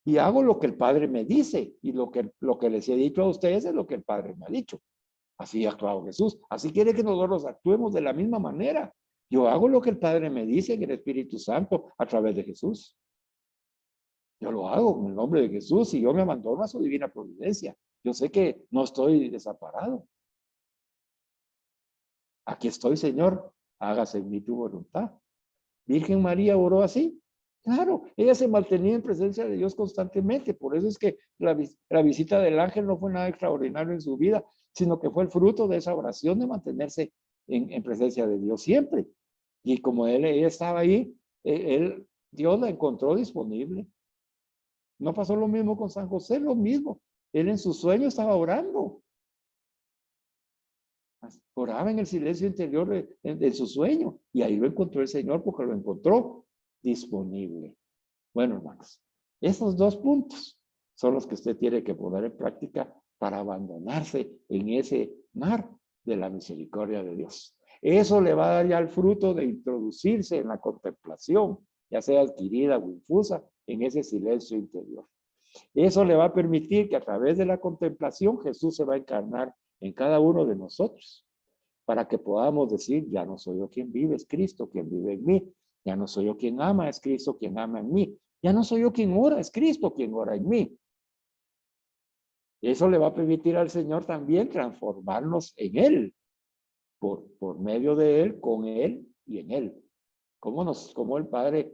D: Y hago lo que el Padre me dice. Y lo que les he dicho a ustedes es lo que el Padre me ha dicho. Así ha actuado Jesús. Así quiere que nosotros actuemos de la misma manera. Yo hago lo que el Padre me dice en el Espíritu Santo a través de Jesús. Yo lo hago en el nombre de Jesús y yo me abandono a su divina providencia. Yo sé que no estoy desamparado. Aquí estoy, Señor, hágase en mí tu voluntad. Virgen María oró así. Claro, ella se mantenía en presencia de Dios constantemente. Por eso es que la visita del ángel no fue nada extraordinario en su vida, sino que fue el fruto de esa oración de mantenerse en presencia de Dios siempre. Y como ella estaba ahí, Dios la encontró disponible. No pasó lo mismo con San José, lo mismo. Él en su sueño estaba orando. Oraba en el silencio interior de su sueño y ahí lo encontró el Señor porque lo encontró disponible. Bueno, hermanos, esos dos puntos son los que usted tiene que poner en práctica para abandonarse en ese mar de la misericordia de Dios. Eso le va a dar ya el fruto de introducirse en la contemplación, ya sea adquirida o infusa, en ese silencio interior. Eso le va a permitir que a través de la contemplación Jesús se va a encarnar en cada uno de nosotros, para que podamos decir, ya no soy yo quien vive, es Cristo quien vive en mí. Ya no soy yo quien ama, es Cristo quien ama en mí. Ya no soy yo quien ora, es Cristo quien ora en mí. Eso le va a permitir al Señor también transformarnos en Él, por medio de Él, con Él y en Él. Como el Padre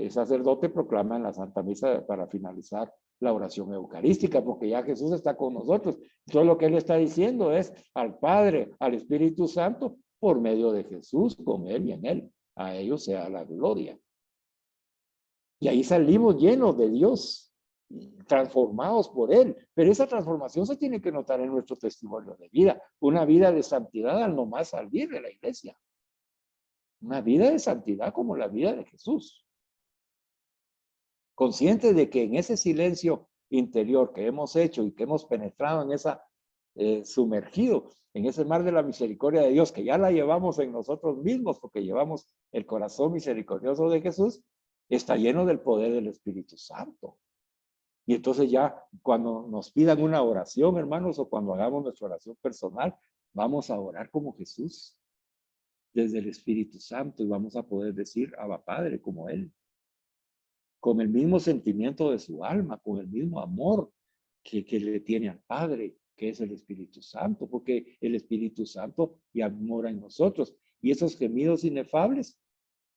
D: sacerdote proclama en la Santa Misa para finalizar la oración eucarística, porque ya Jesús está con nosotros. Entonces lo que Él está diciendo es al Padre, al Espíritu Santo, por medio de Jesús, con Él y en Él. A ellos sea la gloria. Y ahí salimos llenos de Dios, transformados por Él. Pero esa transformación se tiene que notar en nuestro testimonio de vida. Una vida de santidad al nomás salir de la iglesia. Una vida de santidad como la vida de Jesús. Conscientes de que en ese silencio interior que hemos hecho y que hemos penetrado en esa, sumergido en ese mar de la misericordia de Dios, que ya la llevamos en nosotros mismos porque llevamos el corazón misericordioso de Jesús, está lleno del poder del Espíritu Santo. Y entonces ya cuando nos pidan una oración, hermanos, o cuando hagamos nuestra oración personal, vamos a orar como Jesús, desde el Espíritu Santo, y vamos a poder decir Abba Padre como Él, con el mismo sentimiento de su alma, con el mismo amor que le tiene al Padre, que es el Espíritu Santo, porque el Espíritu Santo ya mora en nosotros. Y esos gemidos inefables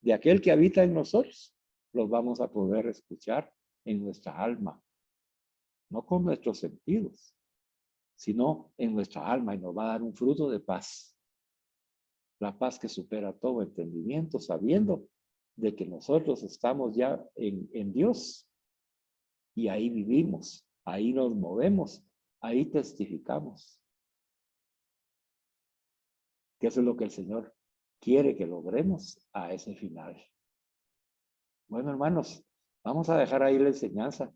D: de aquel que habita en nosotros, los vamos a poder escuchar en nuestra alma, no con nuestros sentidos, sino en nuestra alma, y nos va a dar un fruto de paz. La paz que supera todo entendimiento, sabiendo de que nosotros estamos ya en Dios, y ahí vivimos, ahí nos movemos, ahí testificamos. Que eso es lo que el Señor quiere que logremos a ese final. Bueno, hermanos, vamos a dejar ahí la enseñanza,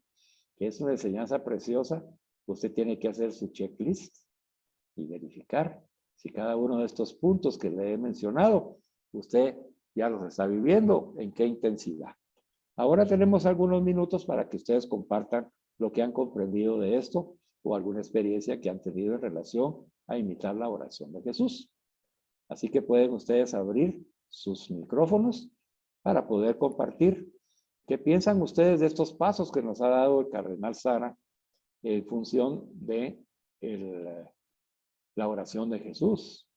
D: que es una enseñanza preciosa. Usted tiene que hacer su checklist y verificar si cada uno de estos puntos que le he mencionado, usted ya los está viviendo, en qué intensidad. Ahora tenemos algunos minutos para que ustedes compartan lo que han comprendido de esto o alguna experiencia que han tenido en relación a imitar la oración de Jesús. Así que pueden ustedes abrir sus micrófonos para poder compartir qué piensan ustedes de estos pasos que nos ha dado el cardenal Sara en función de la oración de Jesús.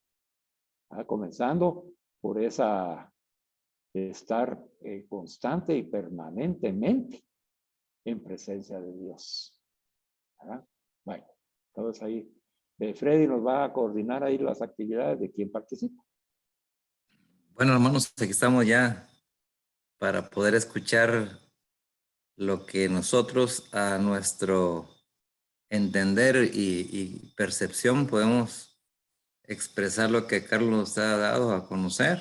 D: Comenzando por esa estar constante y permanentemente en presencia de Dios. Bueno, entonces ahí Freddy nos va a coordinar ahí las actividades de quien participa.
B: Bueno, hermanos, aquí estamos ya para poder escuchar lo que nosotros a nuestro entender y percepción podemos expresar lo que Carlos nos ha dado a conocer.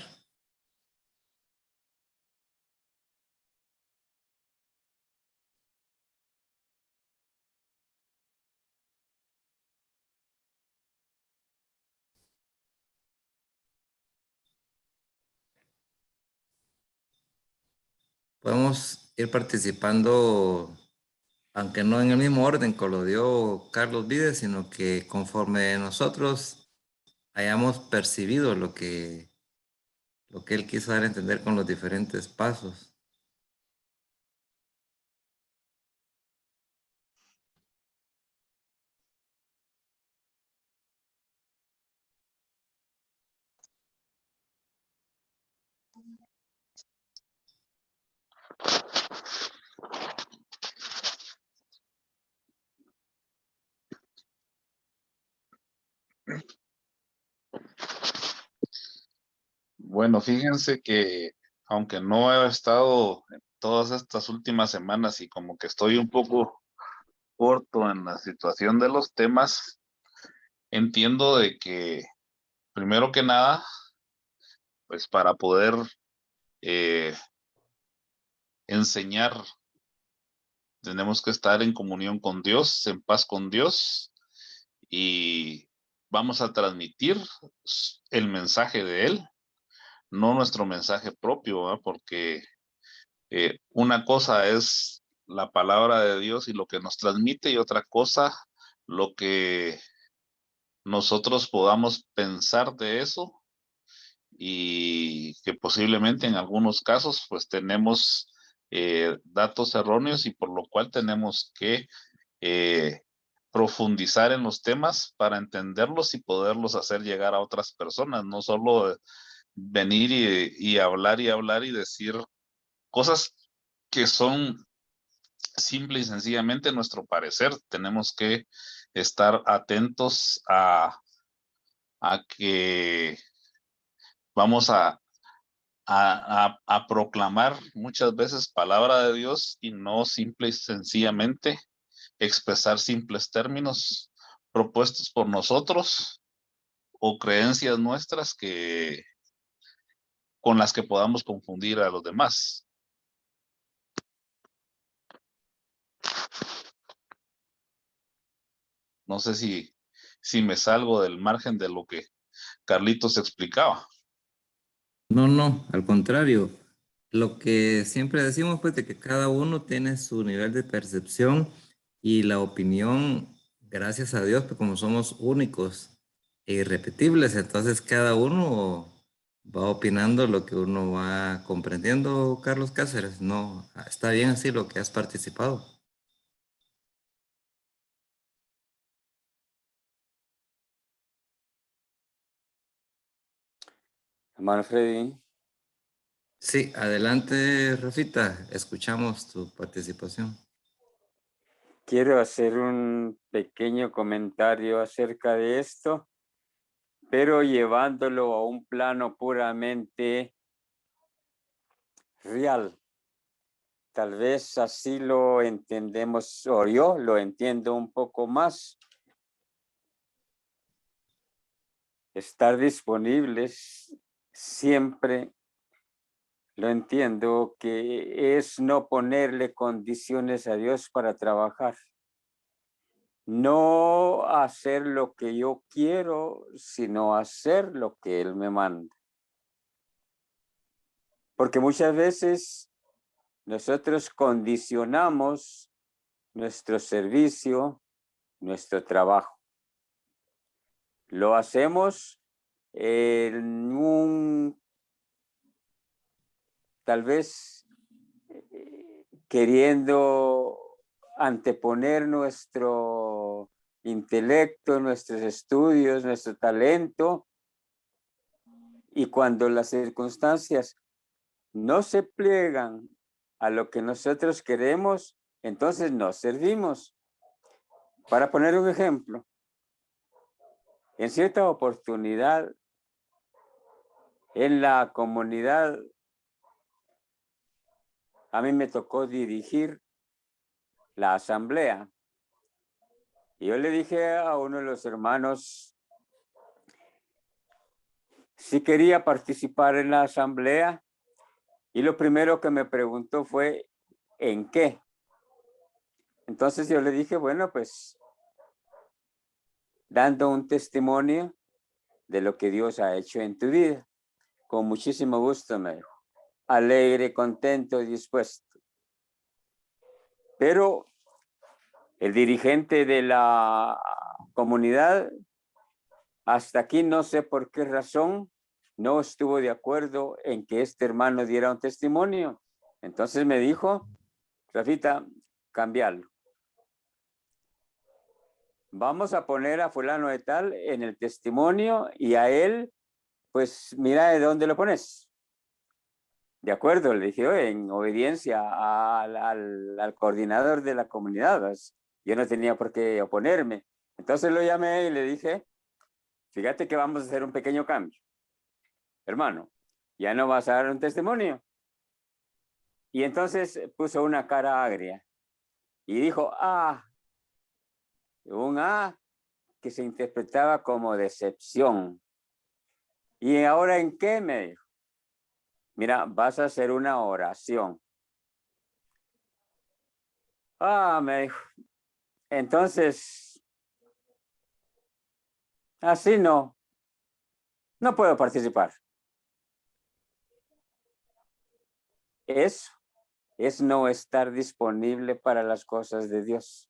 B: Podemos ir participando, aunque no en el mismo orden que lo dio Carlos Vides, sino que conforme nosotros hayamos percibido lo que él quiso dar a entender con los diferentes pasos.
E: Bueno, fíjense que aunque no he estado en todas estas últimas semanas y como que estoy un poco corto en la situación de los temas, entiendo de que primero que nada, pues para poder enseñar, tenemos que estar en comunión con Dios, en paz con Dios, y vamos a transmitir el mensaje de Él, no nuestro mensaje propio, ¿eh? Porque una cosa es la palabra de Dios y lo que nos transmite, y otra cosa lo que nosotros podamos pensar de eso, y que posiblemente en algunos casos pues tenemos datos erróneos, y por lo cual tenemos que profundizar en los temas para entenderlos y poderlos hacer llegar a otras personas, no solo venir y hablar y decir cosas que son simple y sencillamente nuestro parecer. Tenemos que estar atentos a que vamos a a proclamar muchas veces palabra de Dios y no simple y sencillamente expresar simples términos propuestos por nosotros o creencias nuestras con las que podamos confundir a los demás. No sé si me salgo del margen de lo que Carlitos explicaba.
B: No, no, al contrario. Lo que siempre decimos, pues, de que cada uno tiene su nivel de percepción y la opinión, gracias a Dios, pues como somos únicos e irrepetibles, entonces cada uno va opinando lo que uno va comprendiendo, Carlos Cáceres. No, está bien así lo que has participado.
C: Hermano Freddy,
B: Sí, adelante, Rafita, escuchamos tu participación.
C: quiero hacer un pequeño comentario acerca de esto, pero llevándolo a un plano puramente real. Tal vez así lo entendemos, o yo lo entiendo un poco más. Estar disponibles siempre, lo entiendo, que es no ponerle condiciones a Dios para trabajar. No hacer lo que yo quiero, sino hacer lo que Él me manda. Porque muchas veces nosotros condicionamos nuestro servicio, nuestro trabajo. Lo hacemos en un, tal vez, queriendo anteponer nuestro intelecto, nuestros estudios, nuestro talento, y cuando las circunstancias no se pliegan a lo que nosotros queremos, entonces no servimos. Para poner un ejemplo, en cierta oportunidad, en la comunidad, a mí me tocó dirigir la asamblea. Y yo le dije a uno de los hermanos si quería participar en la asamblea, y lo primero que me preguntó fue, ¿en qué? Entonces yo le dije, bueno, pues dando un testimonio de lo que Dios ha hecho en tu vida. Con muchísimo gusto, me dijo. Alegre, contento y dispuesto. Pero el dirigente de la comunidad, hasta aquí no sé por qué razón, no estuvo de acuerdo en que este hermano diera un testimonio. Entonces me dijo, Rafita, cambiarlo. Vamos a poner a fulano de tal en el testimonio y a él, pues mira de dónde lo pones. De acuerdo, le dije, oye, en obediencia al coordinador de la comunidad, pues, yo no tenía por qué oponerme. Entonces lo llamé y le dije, fíjate que vamos a hacer un pequeño cambio. Hermano, ya no vas a dar un testimonio. Y entonces puso una cara agria y dijo, un que se interpretaba como decepción. ¿Y ahora en qué? Me dijo. Mira, vas a hacer una oración. Me dijo. Entonces, así no puedo participar. Eso es no estar disponible para las cosas de Dios,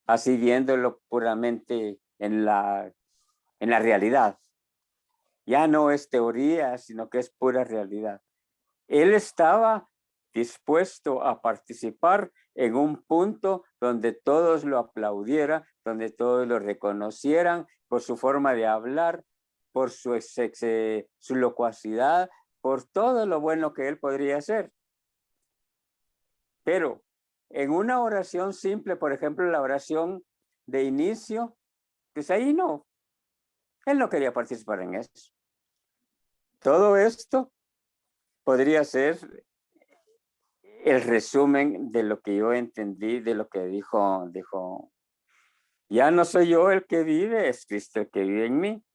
C: así viéndolo puramente en la realidad. Ya no es teoría, sino que es pura realidad. Él estaba dispuesto a participar en un punto donde todos lo aplaudieran, donde todos lo reconocieran por su forma de hablar, por su locuacidad, por todo lo bueno que él podría hacer. Pero en una oración simple, por ejemplo, la oración de inicio, pues ahí no, él no quería participar en eso. Todo esto podría ser el resumen de lo que yo entendí, de lo que dijo, ya no soy yo el que vive, es Cristo el que vive en mí.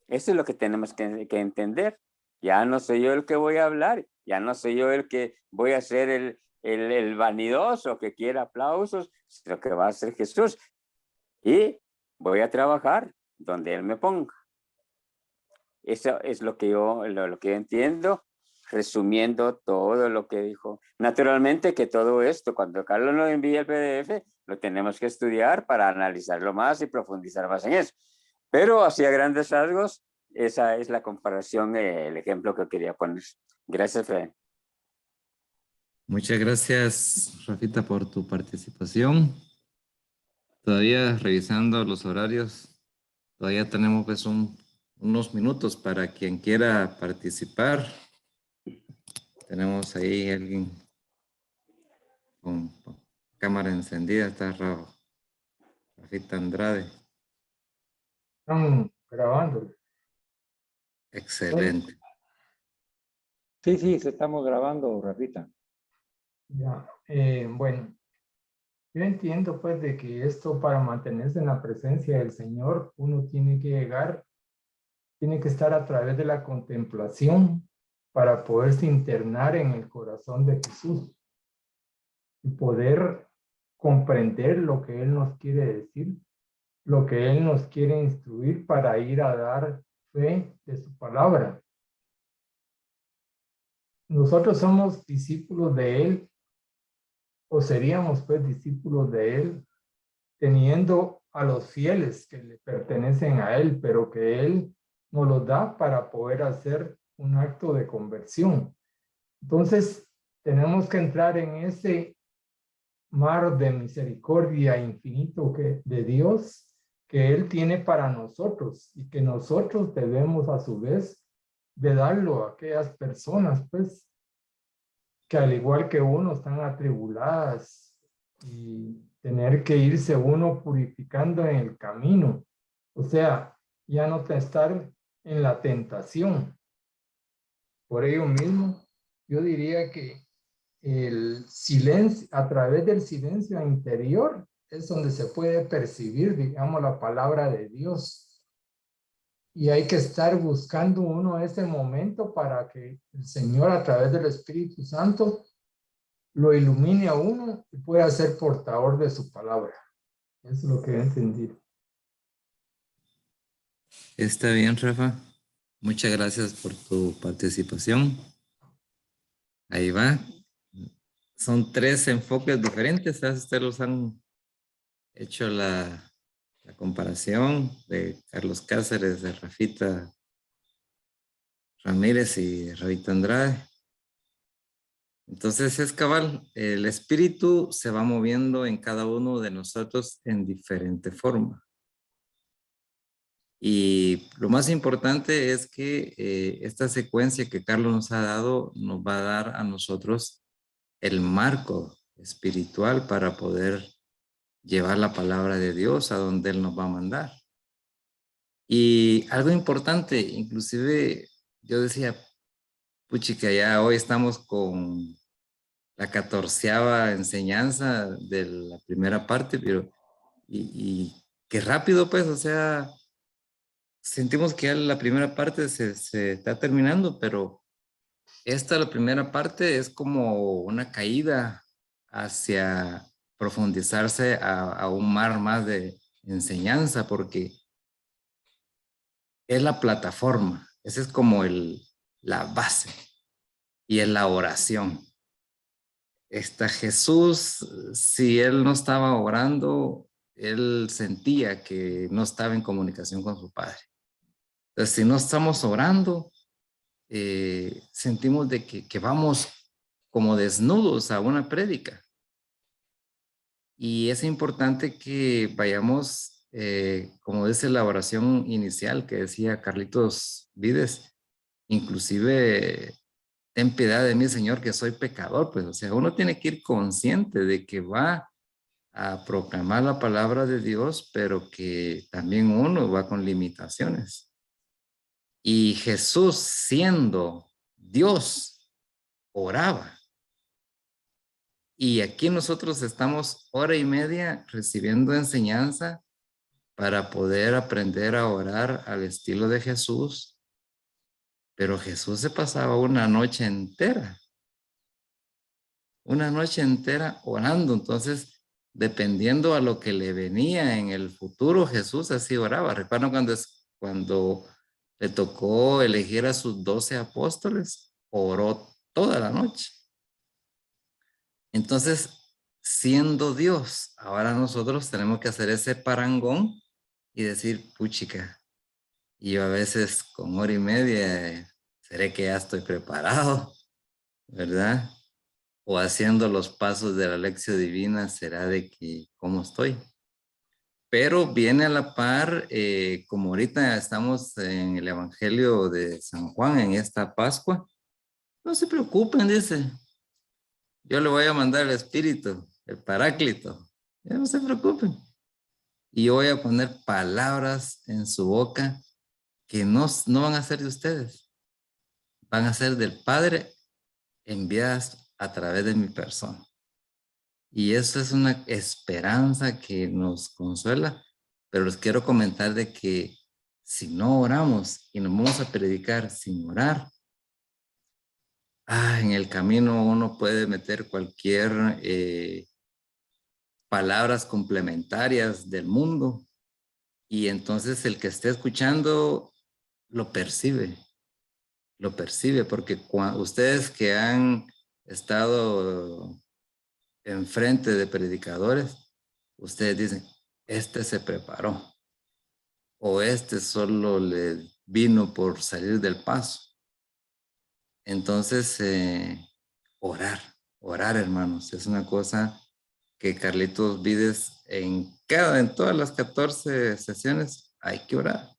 C: Eso es lo que tenemos que entender. Ya no soy yo el que voy a hablar, ya no soy yo el que voy a ser el vanidoso que quiere aplausos, sino que va a ser Jesús. Y voy a trabajar donde Él me ponga. Eso es lo que yo entiendo, resumiendo todo lo que dijo. Naturalmente que todo esto, cuando Carlos nos envía el PDF, lo tenemos que estudiar para analizarlo más y profundizar más en eso. Pero hacia grandes rasgos, esa es la comparación, el ejemplo que quería poner. Gracias, Fred.
B: Muchas gracias, Rafita, por tu participación. Todavía revisando los horarios, todavía tenemos pues unos minutos para quien quiera participar. Tenemos ahí alguien con cámara encendida, está Rafita Andrade.
A: Están grabando.
B: Excelente.
D: Sí, sí, se estamos grabando, Rafita.
A: Ya, bueno, yo entiendo pues de que esto para mantenerse en la presencia del Señor, uno tiene que llegar, tiene que estar a través de la contemplación para poderse internar en el corazón de Jesús y poder comprender lo que Él nos quiere decir, lo que Él nos quiere instruir para ir a dar fe de su palabra. Nosotros somos discípulos de Él, o seríamos pues discípulos de Él, teniendo a los fieles que le pertenecen a Él, pero que Él nos los da para poder hacer un acto de conversión. Entonces, tenemos que entrar en ese mar de misericordia infinito de Dios que Él tiene para nosotros y que nosotros debemos a su vez de darlo a aquellas personas, pues, que al igual que uno están atribuladas y tener que irse uno purificando en el camino. O sea, ya no estar en la tentación. Por ello mismo, yo diría que el silencio, a través del silencio interior, es donde se puede percibir, digamos, la palabra de Dios. Y hay que estar buscando uno ese momento para que el Señor, a través del Espíritu Santo, lo ilumine a uno y pueda ser portador de su palabra. Eso es lo que he entendido.
B: Está bien, Rafa. Muchas gracias por tu participación. Ahí va. Son 3 enfoques diferentes. Ustedes los han hecho la comparación de Carlos Cáceres, de Rafita Ramírez y Rafita Andrade. Entonces es cabal, el espíritu se va moviendo en cada uno de nosotros en diferente forma. Y lo más importante es que esta secuencia que Carlos nos ha dado nos va a dar a nosotros el marco espiritual para poder llevar la palabra de Dios a donde Él nos va a mandar. Y algo importante, inclusive yo decía, puchica, ya hoy estamos con la 14ª enseñanza de la primera parte, pero y qué rápido pues, o sea, sentimos que ya la primera parte se está terminando, pero la primera parte es como una caída hacia profundizarse a un mar más de enseñanza, porque es la plataforma, esa es como la base, y es la oración. Jesús, si él no estaba orando, él sentía que no estaba en comunicación con su Padre. Entonces, si no estamos orando, sentimos de que vamos como desnudos a una prédica. Y es importante que vayamos, como dice la oración inicial que decía Carlitos Vides, inclusive ten piedad de mí, Señor, que soy pecador. Pues, o sea, uno tiene que ir consciente de que va a proclamar la palabra de Dios, pero que también uno va con limitaciones. Y Jesús, siendo Dios, oraba. Y aquí nosotros estamos hora y media recibiendo enseñanza para poder aprender a orar al estilo de Jesús. Pero Jesús se pasaba una noche entera orando. Entonces, dependiendo a lo que le venía en el futuro, Jesús así oraba. Recuerdo cuando le tocó elegir a sus 12 apóstoles, oró toda la noche. Entonces, siendo Dios, ahora nosotros tenemos que hacer ese parangón y decir, puchica, y yo a veces con hora y media, seré que ya estoy preparado, ¿verdad? O haciendo los pasos de la lección divina, será de que, ¿cómo estoy? Pero viene a la par, como ahorita estamos en el Evangelio de San Juan, en esta Pascua, no se preocupen, dice, yo le voy a mandar el Espíritu, el Paráclito, ya no se preocupen. Y yo voy a poner palabras en su boca que no van a ser de ustedes, van a ser del Padre enviadas a través de mi persona. Y eso es una esperanza que nos consuela, pero les quiero comentar de que si no oramos y nos vamos a predicar sin orar, en el camino uno puede meter cualquier palabras complementarias del mundo y entonces el que esté escuchando lo percibe porque ustedes que han estado enfrente de predicadores, ustedes dicen, este se preparó o este solo le vino por salir del paso. Entonces, orar hermanos, es una cosa que Carlitos Vides en todas las 14 sesiones hay que orar.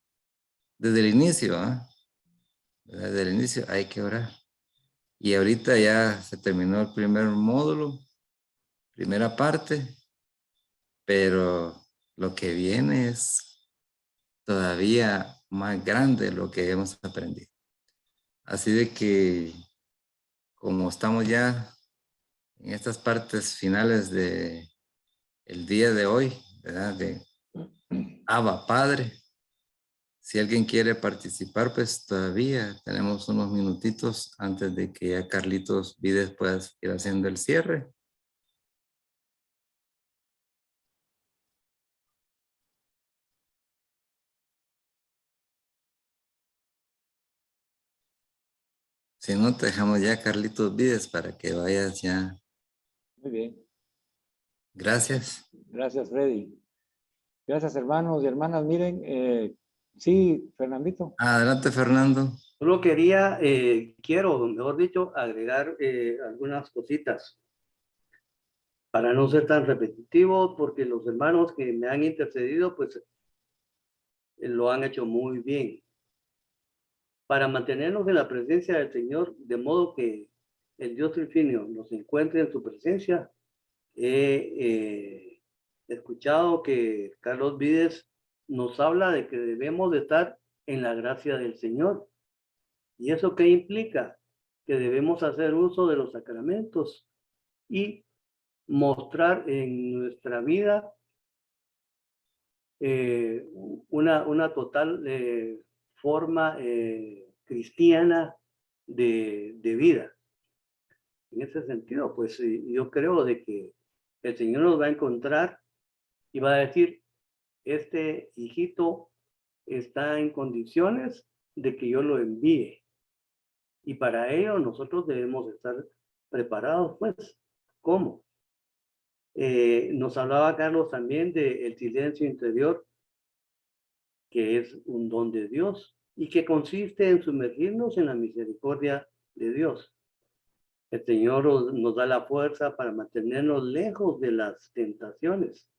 B: Desde el inicio, desde el inicio hay que orar. Y ahorita ya se terminó el primer módulo, primera parte, pero lo que viene es todavía más grande lo que hemos aprendido. Así de que, como estamos ya en estas partes finales de el día de hoy, ¿verdad? De Abba Padre, si alguien quiere participar, pues todavía tenemos unos minutitos antes de que ya Carlitos Vides pueda ir haciendo el cierre. Si no, te dejamos ya Carlitos Vides para que vayas ya.
D: Muy bien.
B: Gracias.
D: Gracias, Freddy. Gracias, hermanos y hermanas. Miren, sí, Fernandito.
B: Adelante, Fernando.
F: Solo quiero, mejor dicho, agregar algunas cositas para no ser tan repetitivo, porque los hermanos que me han intercedido, pues lo han hecho muy bien. Para mantenernos en la presencia del Señor, de modo que el Dios Trifinio nos encuentre en su presencia, he escuchado que Carlos Vides nos habla de que debemos de estar en la gracia del Señor. ¿Y eso qué implica? Que debemos hacer uso de los sacramentos y mostrar en nuestra vida una total forma cristiana de vida. En ese sentido, pues yo creo de que el Señor nos va a encontrar y va a decir, este hijito está en condiciones de que yo lo envíe. Y para ello nosotros debemos estar preparados, pues. ¿Cómo? Nos hablaba Carlos también del silencio interior, que es un don de Dios y que consiste en sumergirnos en la misericordia de Dios. El Señor nos da la fuerza para mantenernos lejos de las tentaciones.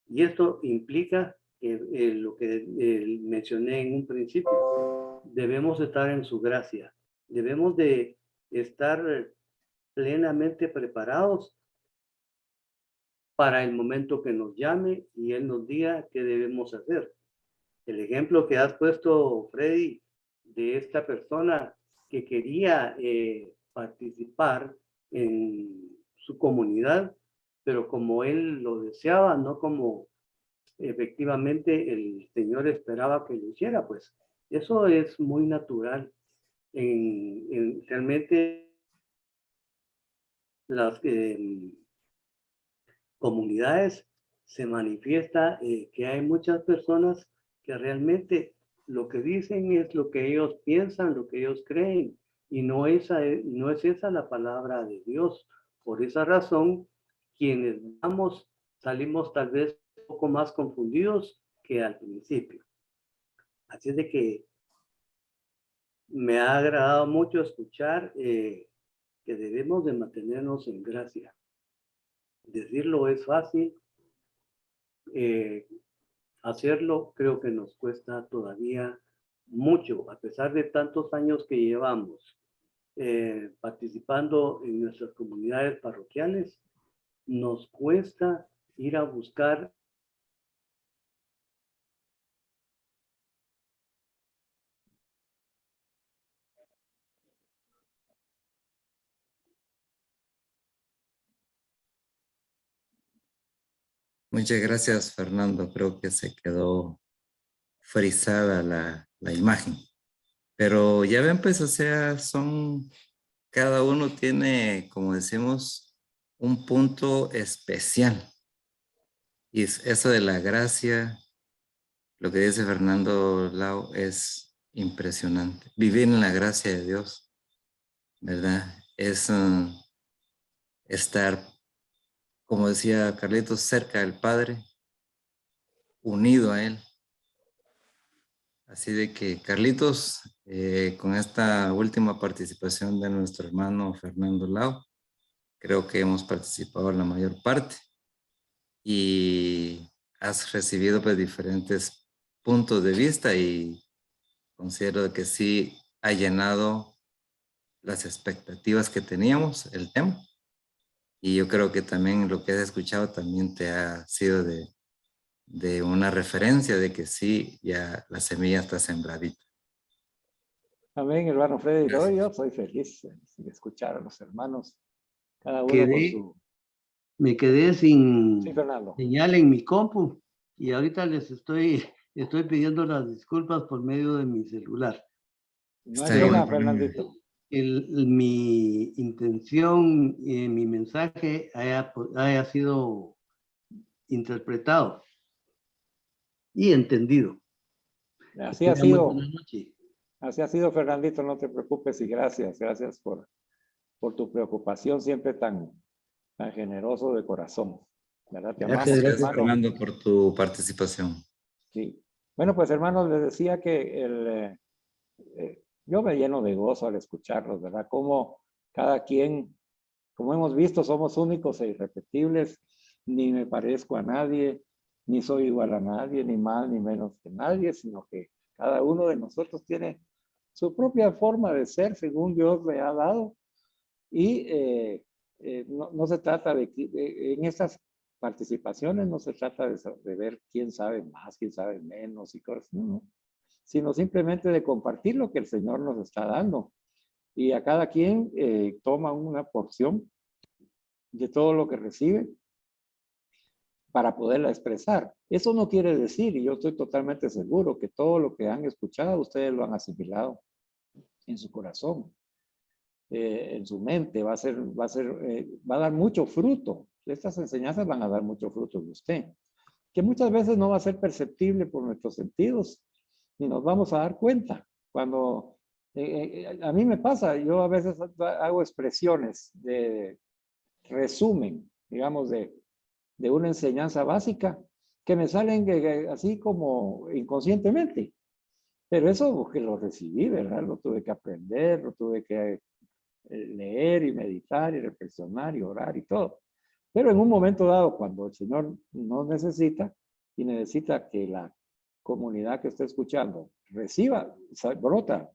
F: Y esto implica lo que mencioné en un principio. Debemos estar en su gracia. Debemos de estar plenamente preparados para el momento que nos llame y Él nos diga qué debemos hacer. El ejemplo que has puesto, Freddy, de esta persona que quería participar en su comunidad, pero como él lo deseaba, no como efectivamente el Señor esperaba que lo hiciera, pues eso es muy natural. Realmente las comunidades se manifiesta que hay muchas personas que realmente lo que dicen es lo que ellos piensan, lo que ellos creen, y no es esa la palabra de Dios. Por esa razón, quienes salimos tal vez un poco más confundidos que al principio. Así es de que me ha agradado mucho escuchar que debemos de mantenernos en gracia. Decirlo es fácil, hacerlo creo que nos cuesta todavía mucho, a pesar de tantos años que llevamos participando en nuestras comunidades parroquiales, nos cuesta ir a buscar
B: Muchas gracias, Fernando. Creo que se quedó frisada la imagen. Pero ya ven, pues, o sea, cada uno tiene, como decimos, un punto especial. Y eso de la gracia, lo que dice Fernando Lau, es impresionante. Vivir en la gracia de Dios, ¿verdad? Es estar, como decía Carlitos, cerca del Padre, unido a Él. Así de que, Carlitos, con esta última participación de nuestro hermano Fernando Lau, creo que hemos participado en la mayor parte y has recibido pues diferentes puntos de vista y considero que sí ha llenado las expectativas que teníamos el tema. Y yo creo que también lo que has escuchado también te ha sido de una referencia de que sí, ya la semilla está sembradita.
D: Amén, hermano Freddy. No,
B: Gracias.
D: yo soy feliz de escuchar a los hermanos, cada uno con su...
F: me quedé sin
D: Sí, Fernando.
F: señal en mi compu y ahorita les estoy pidiendo las disculpas por medio de mi celular.
D: No
B: Está
D: hay
B: bien.
D: pena, Fernandito.
F: Mi intención, mi mensaje haya sido interpretado y entendido.
D: Así ha
F: Tengan muy
D: sido.
F: buena noche.
D: Así ha sido, Fernandito, no te preocupes y gracias por tu preocupación siempre tan generoso de corazón. ¿Verdad? Te amamos,
F: Gracias,
B: Gracias,
D: hermano.
B: Fernando, por tu participación.
D: Sí. Bueno, pues hermanos, les decía que yo me lleno de gozo al escucharlos, ¿verdad? Como cada quien, como hemos visto, somos únicos e irrepetibles, ni me parezco a nadie, ni soy igual a nadie, ni más ni menos que nadie, sino que cada uno de nosotros tiene su propia forma de ser según Dios le ha dado. Y no se trata en estas participaciones, no se trata de ver quién sabe más, quién sabe menos y cosas, no, sino simplemente de compartir lo que el Señor nos está dando. Y a cada quien toma una porción de todo lo que recibe para poderla expresar. Eso no quiere decir, y yo estoy totalmente seguro, que todo lo que han escuchado ustedes lo han asimilado en su corazón, en su mente, va a dar mucho fruto. Estas enseñanzas van a dar mucho fruto de usted, que muchas veces no va a ser perceptible por nuestros sentidos, ni nos vamos a dar cuenta. Cuando a mí me pasa, yo a veces hago expresiones de resumen, digamos, de una enseñanza básica, que me salen así como inconscientemente. Pero eso que lo recibí, ¿verdad? Lo tuve que aprender, lo tuve que leer y meditar y reflexionar y orar y todo. Pero en un momento dado, cuando el Señor nos necesita y necesita que la comunidad que está escuchando reciba, brota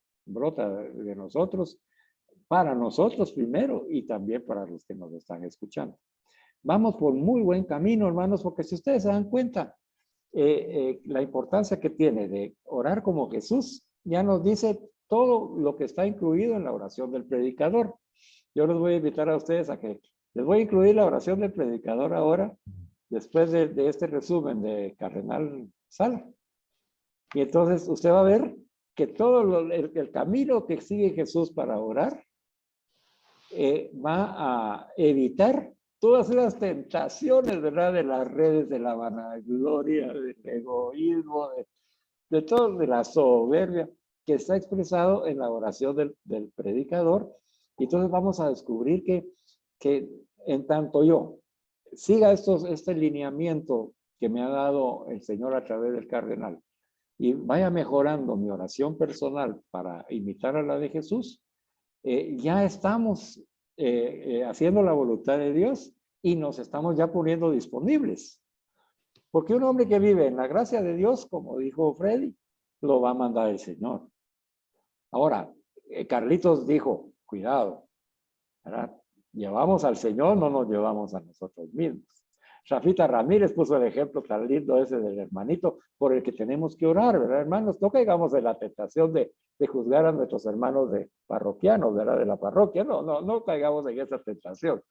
D: de nosotros, para nosotros primero y también para los que nos están escuchando. Vamos por muy buen camino, hermanos, porque si ustedes se dan cuenta, la importancia que tiene de orar como Jesús, ya nos dice todo lo que está incluido en la oración del predicador. yo los voy a invitar a ustedes a que les voy a incluir la oración del predicador ahora, después de este resumen de Cardenal Sala. Y entonces usted va a ver que todo el camino que sigue Jesús para orar va a evitar todas las tentaciones, ¿verdad? De las redes de la vanagloria, del egoísmo, de todo, de la soberbia que está expresado en la oración del predicador. Y entonces vamos a descubrir que en tanto yo siga este lineamiento que me ha dado el Señor a través del cardenal y vaya mejorando mi oración personal para imitar a la de Jesús, ya estamos haciendo la voluntad de Dios y nos estamos ya poniendo disponibles. Porque un hombre que vive en la gracia de Dios, como dijo Freddy, lo va a mandar el Señor. Ahora, Carlitos dijo, cuidado, ¿verdad? Llevamos al Señor, no nos llevamos a nosotros mismos. Rafita Ramírez puso el ejemplo tan lindo ese del hermanito por el que tenemos que orar, ¿verdad, hermanos? No caigamos en la tentación de juzgar a nuestros hermanos de parroquianos, ¿verdad? De la parroquia, no caigamos en esa tentación.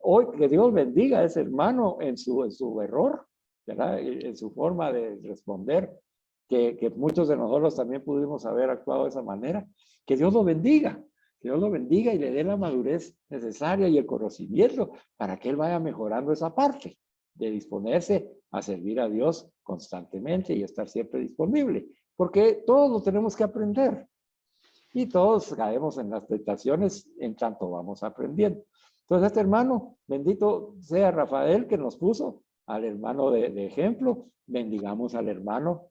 D: Hoy que Dios bendiga a ese hermano en su error, ¿verdad? En su forma de responder, que muchos de nosotros también pudimos haber actuado de esa manera. Que Dios lo bendiga. Que Dios lo bendiga y le dé la madurez necesaria y el conocimiento para que él vaya mejorando esa parte de disponerse a servir a Dios constantemente y estar siempre disponible. Porque todos lo tenemos que aprender. Y todos caemos en las tentaciones en tanto vamos aprendiendo. Entonces, este hermano, bendito sea Rafael que nos puso al hermano de ejemplo. Bendigamos al hermano,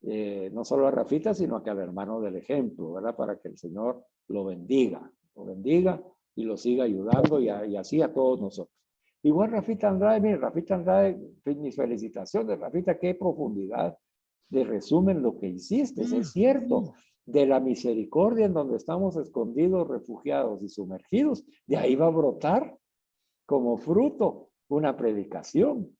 D: no solo a Rafita, sino que al hermano del ejemplo, ¿verdad? Para que el Señor lo bendiga y lo siga ayudando y así a todos nosotros. Igual Rafita Andrade, mire, Rafita Andrade, mis felicitaciones, Rafita, qué profundidad de resumen lo que hiciste, es cierto. De la misericordia en donde estamos escondidos, refugiados y sumergidos, de ahí va a brotar como fruto una predicación,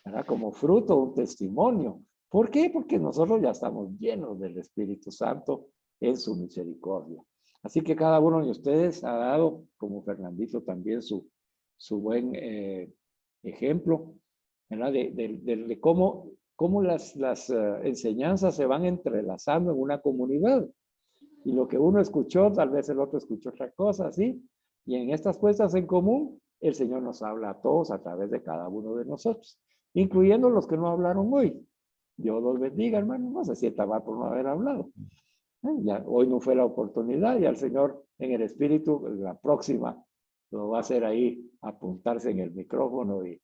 D: ¿verdad? Como fruto un testimonio. ¿Por qué? Porque nosotros ya estamos llenos del Espíritu Santo en su misericordia. Así que cada uno de ustedes ha dado, como Fernandito también, su buen ejemplo, ¿verdad? De cómo las enseñanzas se van entrelazando en una comunidad. Y lo que uno escuchó, tal vez el otro escuchó otra cosa, ¿sí? Y en estas puestas en común, el Señor nos habla a todos a través de cada uno de nosotros, incluyendo los que no hablaron hoy. Dios los bendiga, hermano. No se sienta mal por no haber hablado. Ya, hoy no fue la oportunidad y al Señor en el Espíritu, la próxima, lo va a hacer ahí, apuntarse en el micrófono y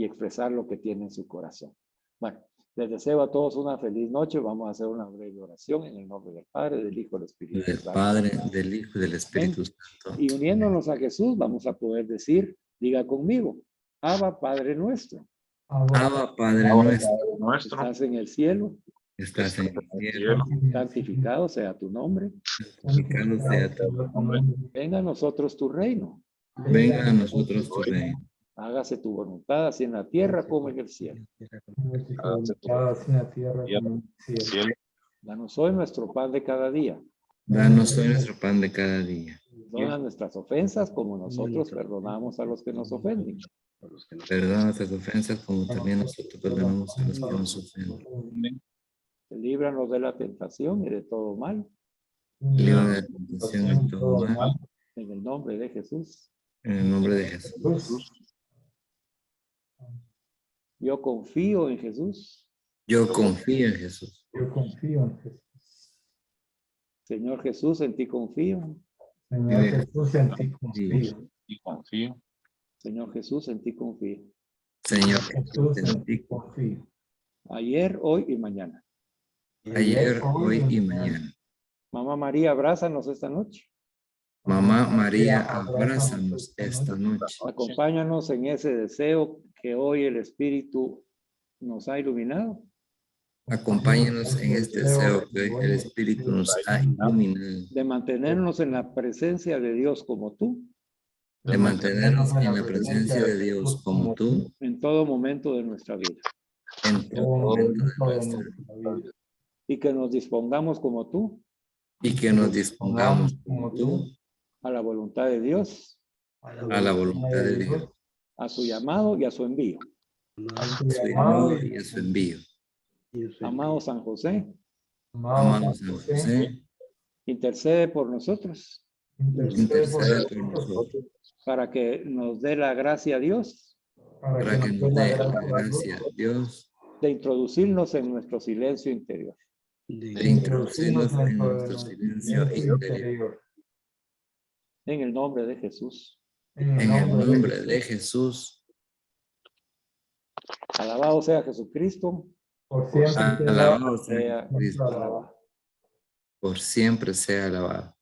D: expresar lo que tiene en su corazón. Bueno, les deseo a todos una feliz noche. Vamos a hacer una breve oración en el nombre del Padre, del Hijo y del Espíritu Santo.
B: Del Padre, del Hijo y del Espíritu Santo.
D: Y uniéndonos a Jesús, vamos a poder decir, diga conmigo, Abba, Padre nuestro.
B: Abba, Padre nuestro.
D: Estás en el cielo.
B: Estás en el cielo.
D: Santificado sea tu nombre.
B: Santificado sea tu nombre.
D: Venga a nosotros tu reino.
B: Venga a nosotros tu reino.
D: Hágase tu voluntad, así en la tierra como en el cielo. Danos hoy nuestro pan de cada día.
B: Danos hoy nuestro pan de cada día.
D: Perdona nuestras ofensas como nosotros perdonamos a los que nos ofenden.
B: Perdona nuestras ofensas como también nosotros perdonamos a los que nos ofenden.
D: Líbranos de la tentación y de todo mal.
B: Líbranos de la tentación y de todo mal.
D: En el nombre de Jesús.
B: En el nombre de Jesús.
D: Yo confío en Jesús.
B: Yo confío en Jesús.
A: Yo confío en Jesús.
D: Señor Jesús, en ti confío.
A: Señor Jesús, en ti confío.
E: Y confío.
D: Señor Jesús, en ti confío.
B: Señor
A: Jesús, en ti confío.
D: Ayer, hoy y mañana.
B: Ayer, hoy y mañana.
D: Mamá María, abrázanos esta noche.
B: Mamá María, abrázanos esta noche.
D: Acompáñanos en ese deseo que hoy el Espíritu nos ha iluminado.
B: Acompáñanos en este deseo que hoy el Espíritu nos ha iluminado.
D: De mantenernos en la presencia de Dios como tú.
B: De mantenernos en la presencia de Dios como tú.
D: En todo momento de nuestra vida.
B: En todo momento de nuestra vida.
D: Y que nos dispongamos como tú.
B: Y que nos dispongamos como tú.
D: a la voluntad de Dios,
B: a la voluntad de Dios,
D: a su llamado y a su envío.
A: a su
B: su
A: llamado
B: llamado y a su envío.
D: Amado San José,
B: Amado San José,
D: intercede por nosotros
B: intercede por nosotros,
D: para que nos dé la gracia a Dios
B: para que nos dé la gracia a Dios
D: de introducirnos en nuestro silencio interior.
B: de introducirnos en nuestro silencio interior.
D: En el nombre de Jesús.
B: En el nombre de Jesús,
D: Alabado sea Jesucristo.
A: Por siempre
B: alabado sea
D: Sea
B: Cristo,
A: alabado.
B: por siempre sea alabado.